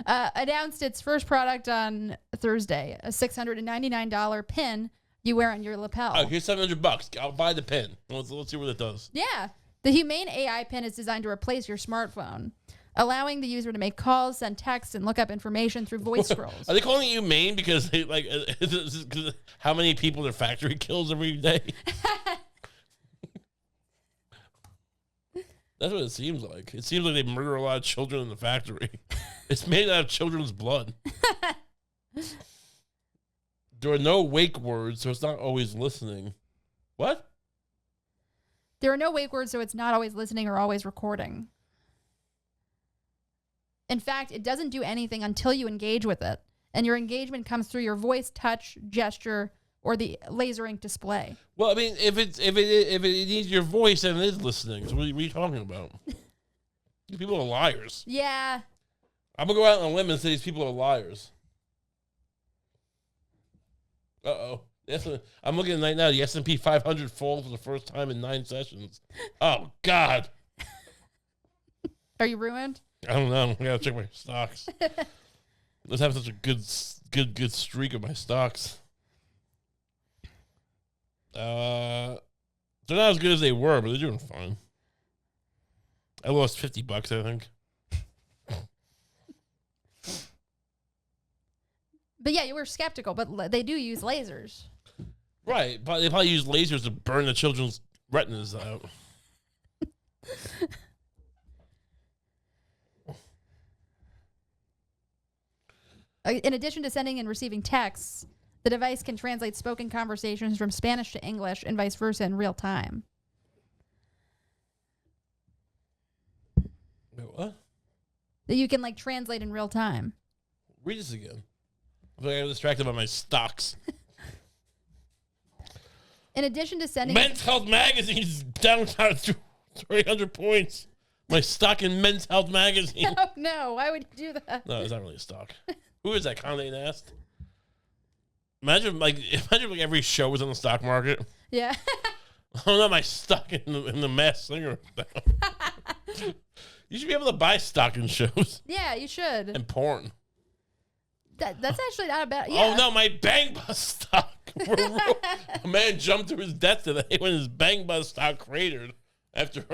announced its first product on Thursday, a $699 pin you wear on your lapel. Oh, here's $700. I'll buy the pin. Let's see what it does. Yeah. The Humane AI pin is designed to replace your smartphone, allowing the user to make calls, send texts, and look up information through voice scrolls. Are they calling it humane because they how many people their factory kills every day? That's what it seems like. It seems like they murder a lot of children in the factory. It's made out of children's blood. There are no wake words, so it's not always listening. What? There are no wake words, so it's not always listening or always recording. In fact, it doesn't do anything until you engage with it, and your engagement comes through your voice, touch, gesture, or the laser ink display. Well, I mean, if it needs your voice, then it is listening. So what are you talking about? These people are liars. Yeah. I'm gonna go out on a limb and say these people are liars. Uh-oh. I'm looking at right now. The S&P 500 falls for the first time in 9 sessions. Oh, God. Are you ruined? I don't know. I gotta check my stocks. Let's have such a good streak of my stocks. They're not as good as they were, but they're doing fine. I lost $50, I think. But yeah, you were skeptical, but they do use lasers. Right, but they probably use lasers to burn the children's retinas out. In addition to sending and receiving texts, the device can translate spoken conversations from Spanish to English and vice versa in real time. Wait, what? That you can translate in real time. Read this again. I feel like I got distracted by my stocks. In addition to sending... Men's Health Magazine's down 300 points. My stock in Men's Health Magazine. Oh, no. Why would you do that? No, it's not really a stock. Who is that? Condé Nast? Imagine every show was on the stock market. Yeah. Oh, no, my stock in the Masked Singer. You should be able to buy stock in shows. Yeah, you should. And porn. That's actually not a bad... Yeah. Oh, no, my Bang Bus stock. A man jumped to his death today when his Bang Bus stock cratered after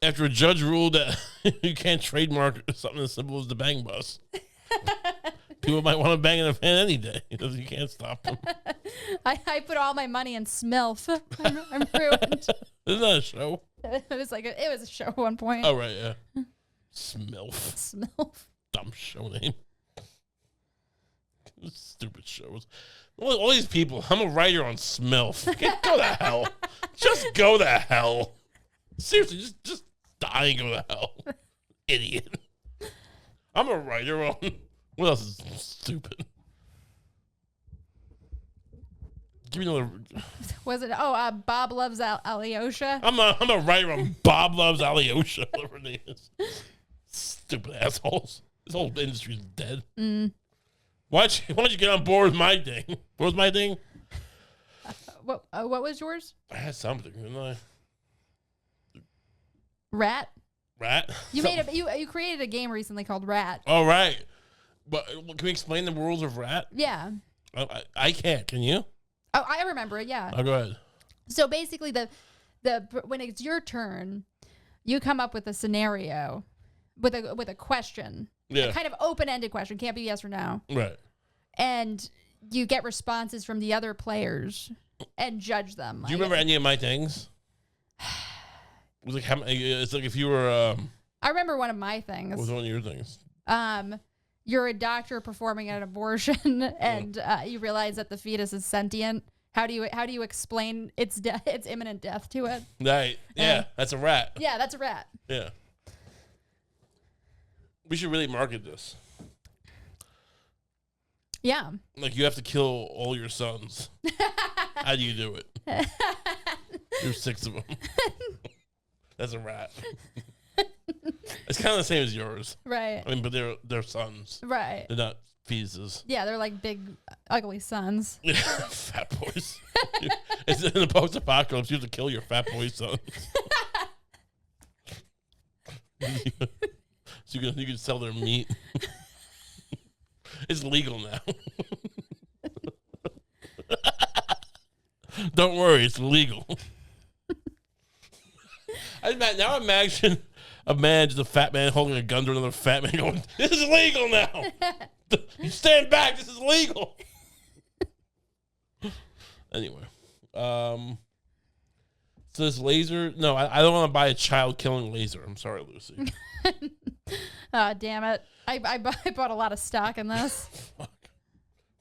a judge ruled that you can't trademark something as simple as the Bang Bus. People might want to bang in a fan any day because you can't stop them. I put all my money in Smilf. I'm ruined. Isn't that a show? It was a show at one point. Oh, right, yeah. Smilf. Smilf. Dumb show name. Stupid shows. All these people. I'm a writer on Smilf. Go to hell. Just go to hell. Seriously, just die and go to hell. Idiot. I'm a writer on... What else is stupid? Give me another... Was it... Bob Loves Alyosha? I'm a writer on Bob Loves Alyosha. Whatever her name is. Stupid assholes. This whole industry's dead. Mm. Why don't you get on board with my thing? What was my thing? What was yours? I had something, didn't I? Rat? Rat? You created a game recently called Rat. Oh, right. But can we explain the rules of Rat? Yeah. I can't. Can you? Oh, I remember it. Yeah. Oh, go ahead. So basically, when it's your turn, you come up with a scenario with a question. Yeah. A kind of open-ended question. Can't be yes or no. Right. And you get responses from the other players and judge them. Do you remember any of my things? It was it's like if you were... I remember one of my things. What was one of your things? you're a doctor performing an abortion and you realize that the fetus is sentient. How do you explain its imminent death to it? Right. Yeah, that's a rat. Yeah, that's a rat. Yeah. We should really market this. Yeah. Like, you have to kill all your sons. How do you do it? There's 6 of them. That's a rat. It's kind of the same as yours. Right. I mean, but they're sons. Right. They're not fetuses. Yeah, they're like big, ugly sons. Fat boys. It's in the post-apocalypse. You have to kill your fat boy sons. So you can sell their meat. It's legal now. Don't worry, it's legal. Now imagine a man, just a fat man, holding a gun to another fat man going, this is legal now. You stand back, this is legal. Anyway. So this laser, no, I don't want to buy a child-killing laser. I'm sorry, Lucie. Damn it. I bought a lot of stock in this. Fuck.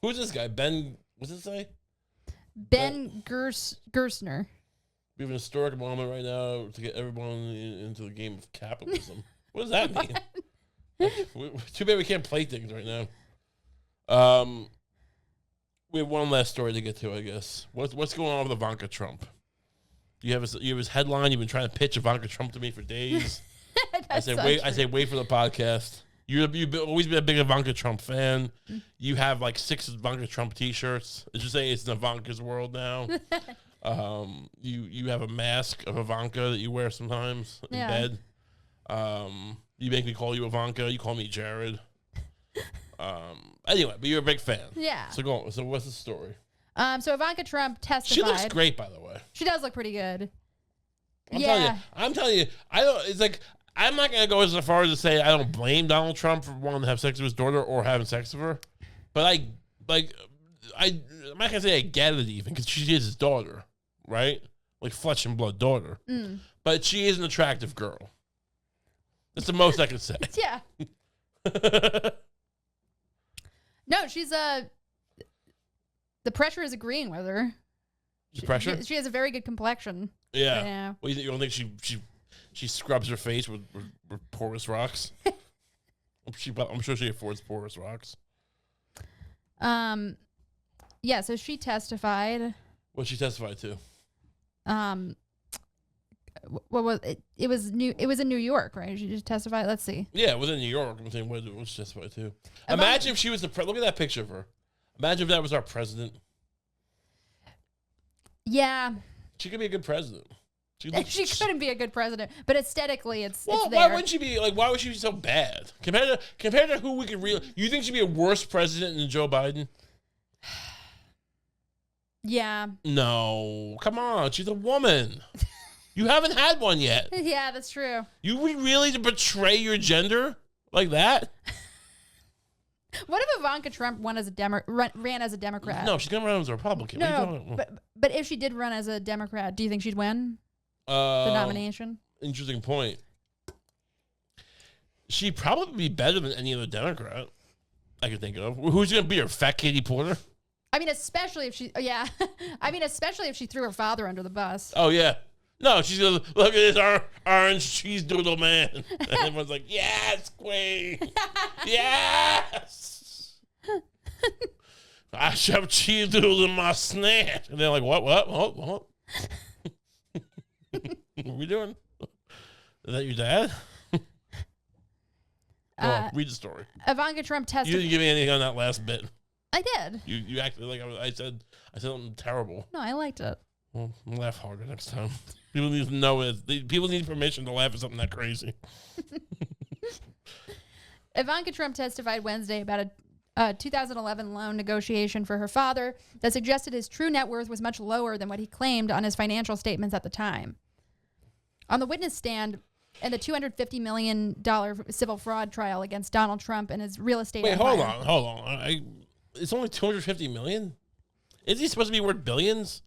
Who's this guy? Ben, what's it say? Ben Gerstner. We have an historic moment right now to get everyone into the game of capitalism. What does that mean? Too bad we can't play things right now. We have one last story to get to, I guess. What's going on with Ivanka Trump? You have his headline. You've been trying to pitch Ivanka Trump to me for days. I say wait for the podcast. You've always been a big Ivanka Trump fan. You have like 6 Ivanka Trump T-shirts. It's just saying it's an Ivanka's world now. You have a mask of Ivanka that you wear sometimes in bed. You make me call you Ivanka. You call me Jared. Anyway, but you're a big fan. Yeah. So go on. So what's the story? So Ivanka Trump testified. She looks great, by the way. She does look pretty good. I'm telling you, I don't. It's like, I'm not gonna go as far as to say I don't blame Donald Trump for wanting to have sex with his daughter or having sex with her, but I'm not gonna say I get it even because she is his daughter, right? Like flesh and blood daughter. But she is an attractive girl. That's the most I can say. Yeah. No, she's the pressure is agreeing with her. The pressure? She has a very good complexion. Yeah. Well, you don't think she scrubs her face with porous rocks? I'm sure she affords porous rocks. Yeah, so she testified. What'd she testify to? What was it? It was in New York, right? She just testified. Let's see. Yeah, it was in New York. I'm saying what she testified to. Imagine if she was look at that picture of her. Imagine if that was our president. Yeah. She could be a good president. She couldn't be a good president, but aesthetically, it's there. Why wouldn't she be why would she be so bad compared to who we could really? You think she'd be a worse president than Joe Biden? Yeah. No, come on, she's a woman. You haven't had one yet. Yeah, that's true. You would really betray your gender like that? What if Ivanka Trump ran as a Democrat? No, she's gonna run as a Republican. No, but if she did run as a Democrat, do you think she'd win the nomination? Interesting point. She'd probably be better than any other Democrat I could think of. Who's gonna be her? Fat Katie Porter? I mean, especially if she. Yeah, I mean, especially if she threw her father under the bus. Oh yeah. No, she's gonna look at this orange cheese doodle man. And everyone's like, yes, queen. Yes. I shove cheese doodles in my snack. And they're like, what? What are we doing? Is that your dad? Read the story. Ivanka Trump testified. You didn't give me anything on that last bit. I did. You acted like I said something terrible. No, I liked it. Well, laugh harder next time. People need to know it. People need permission to laugh at something that crazy. Ivanka Trump testified Wednesday about a 2011 loan negotiation for her father that suggested his true net worth was much lower than what he claimed on his financial statements at the time. On the witness stand in the $250 million civil fraud trial against Donald Trump and his real estate empire. Hold on. It's only $250 million? Is he supposed to be worth billions?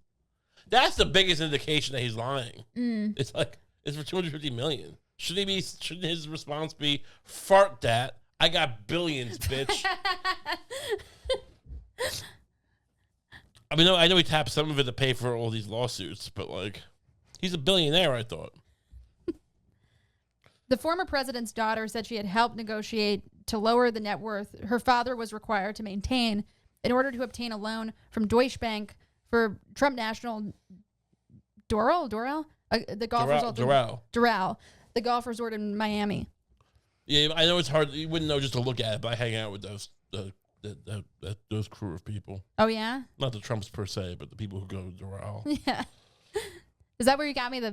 That's the biggest indication that he's lying. It's for $250 million. Shouldn't his response be, fart that, I got billions, bitch. I mean, I know he tapped some of it to pay for all these lawsuits, but like, he's a billionaire, I thought. The former president's daughter said she had helped negotiate to lower the net worth her father was required to maintain in order to obtain a loan from Deutsche Bank for Trump national Doral, the golf resort. Doral, the golf resort in Miami. Yeah, I know it's hard. You wouldn't know just to look at it, but I hang out with those crew of people. Oh yeah, not the Trumps per se, but the people who go to Doral. Yeah. Is that where you got me the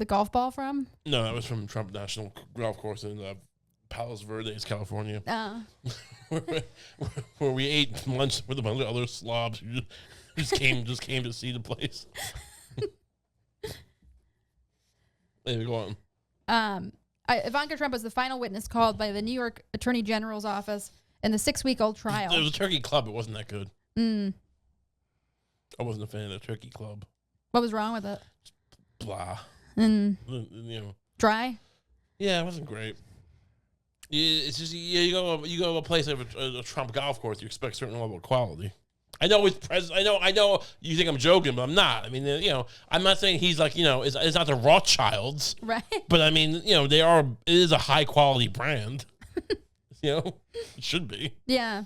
golf ball from? No, that was from Trump National Golf Course in Palos Verdes, California. Oh. where we ate lunch with a bunch of other slobs who just came to see the place. Anyway, go on. Ivanka Trump was the final witness called by the New York Attorney General's office in the 6-week-old trial. It was a turkey club. It wasn't that good. I wasn't a fan of the turkey club. What was wrong with it? Blah. You know. Dry? Yeah, it wasn't great. It's just you go to a place like a Trump golf course, you expect a certain level of quality. I know I know you think I'm joking, but I'm not. I mean, I'm not saying he's like, it's not the Rothschilds. Right. But I mean, it is a high quality brand. It should be. Yeah.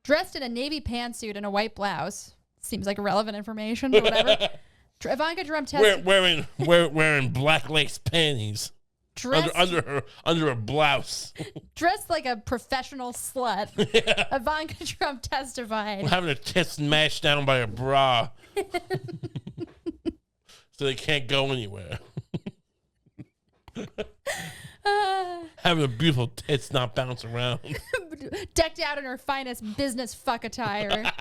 Dressed in a navy pantsuit and a white blouse. Seems like irrelevant information, but whatever. Ivanka Trump wearing black lace panties under a blouse. Dressed like a professional slut. Yeah. Ivanka Trump testified. Having her tits smashed down by a bra. So they can't go anywhere. Having a beautiful tits not bounce around. Decked out in her finest business fuck attire.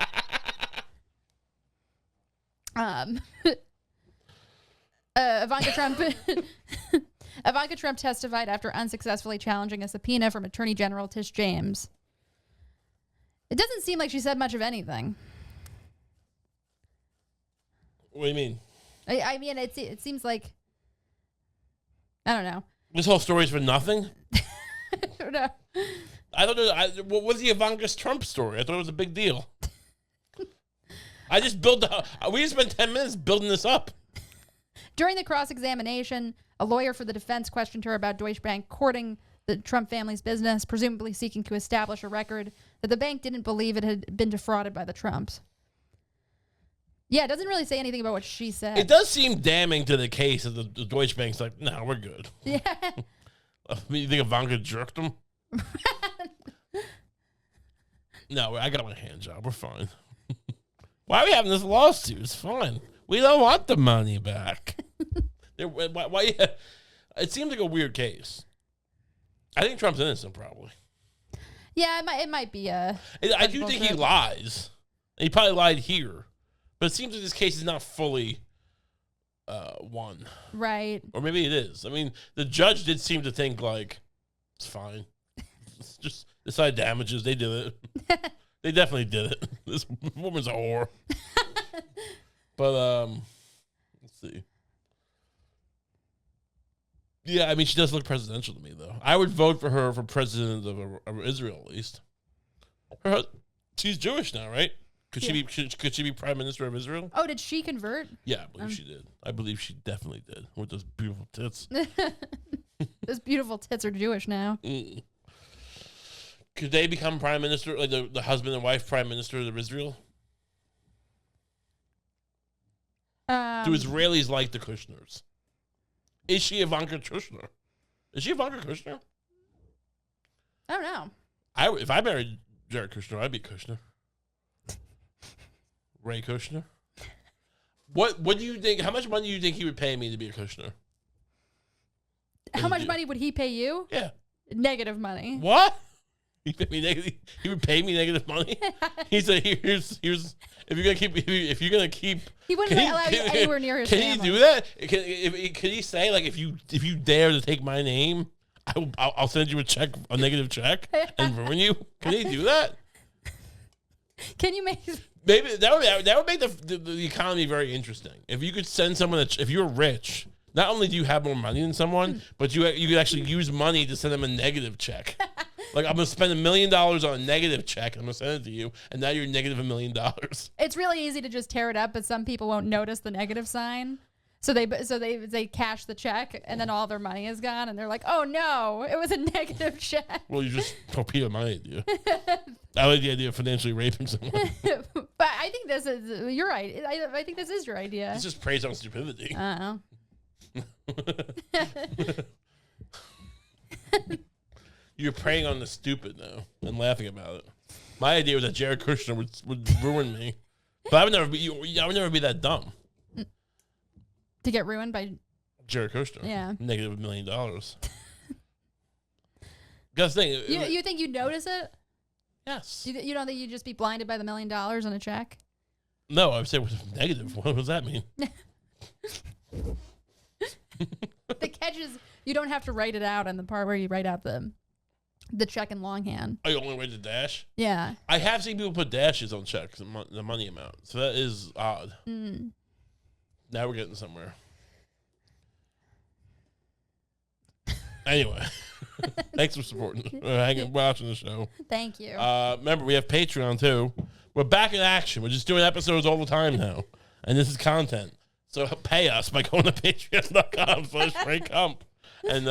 Ivanka Trump testified after unsuccessfully challenging a subpoena from Attorney General Tish James. It doesn't seem like she said much of anything. What do you mean? I mean, it seems like, I don't know. This whole story's for nothing? I don't know. What was the Ivanka Trump story? I thought it was a big deal. We just spent 10 minutes building this up. During the cross-examination, a lawyer for the defense questioned her about Deutsche Bank courting the Trump family's business, presumably seeking to establish a record that the bank didn't believe it had been defrauded by the Trumps. Yeah, it doesn't really say anything about what she said. It does seem damning to the case that the Deutsche Bank's like, no, we're good. Yeah. You think Ivanka jerked them? No, I got my hand job. We're fine. Why are we having this lawsuit? It's fine. We don't want the money back. Why? It seems like a weird case. I think Trump's innocent, probably. Yeah, it might be a. I do think he lies. He probably lied here, but it seems like this case is not fully won. Right. Or maybe it is. I mean, the judge did seem to think like it's fine. It's just decide damages. They did it. They definitely did it. This woman's a whore. But let's see. Yeah, I mean, she does look presidential to me, though. I would vote for her for president of Israel, at least. She's Jewish now, right? Could she be prime minister of Israel? Oh, did she convert? Yeah, I believe she did. I believe she definitely did with those beautiful tits. Those beautiful tits are Jewish now. Mm. Could they become prime minister, like the husband and wife prime minister of Israel? Do Israelis like the Kushners? Is she Ivanka Kushner? Is she Ivanka Kushner? I don't know. If I married Jared Kushner, I'd be Kushner. Ray Kushner. What do you think? How much money do you think he would pay me to be a Kushner? How much money would he pay you? Yeah. Negative money. What? He would pay me negative money. He said, "Here's if you're gonna keep." He wouldn't allow you anywhere near his family. Can he do that? Can he say like if you dare to take my name, I'll send you a negative check and ruin you? Can he do that? Can you make? Maybe that would make the economy very interesting. If you could send someone if you're rich, Not only do you have more money than someone, but you could actually use money to send them a negative check. Like, I'm going to spend $1 million on a negative check. I'm going to send it to you, and now you're negative $1 million. It's really easy to just tear it up, but some people won't notice the negative sign. So they cash the check, and then all their money is gone, and they're like, "Oh no, it was a negative check." Well, you just torpedo my idea. I like the idea of financially raping someone. But I think this is your idea. I think this is your idea. It's just praise on stupidity. You're preying on the stupid now and laughing about it. My idea was that Jared Kushner would ruin me, but I would never be that dumb. To get ruined by Jared Kushner. Yeah. Negative $1 million. Guys, think you think you'd notice it? Yes. You don't think you'd just be blinded by the $1 million on a check? No, I would say it was negative. What does that mean? The catch is you don't have to write it out on the part where you write out the check in longhand. Oh, you only write the dash? Yeah. I have seen people put dashes on checks, the money amount. So that is odd. Now we're getting somewhere. Anyway, thanks for supporting, watching the show. Thank you. Remember, we have Patreon too. We're back in action. We're just doing episodes all the time now, and this is content. So pay us by going to patreon.com/FrankCump, and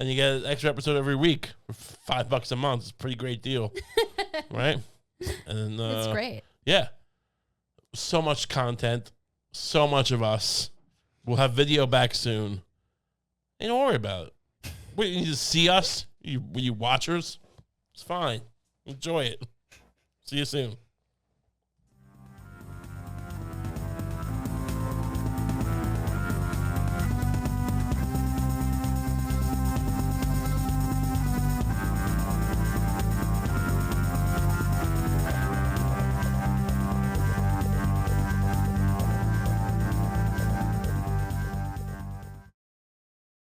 you get an extra episode every week for $5 a month. It's a pretty great deal, right? And then, it's great. Yeah, so much content. So much of us. We'll have video back soon. Ain't don't worry about it. Wait, you need to see us? You watchers? It's fine. Enjoy it. See you soon.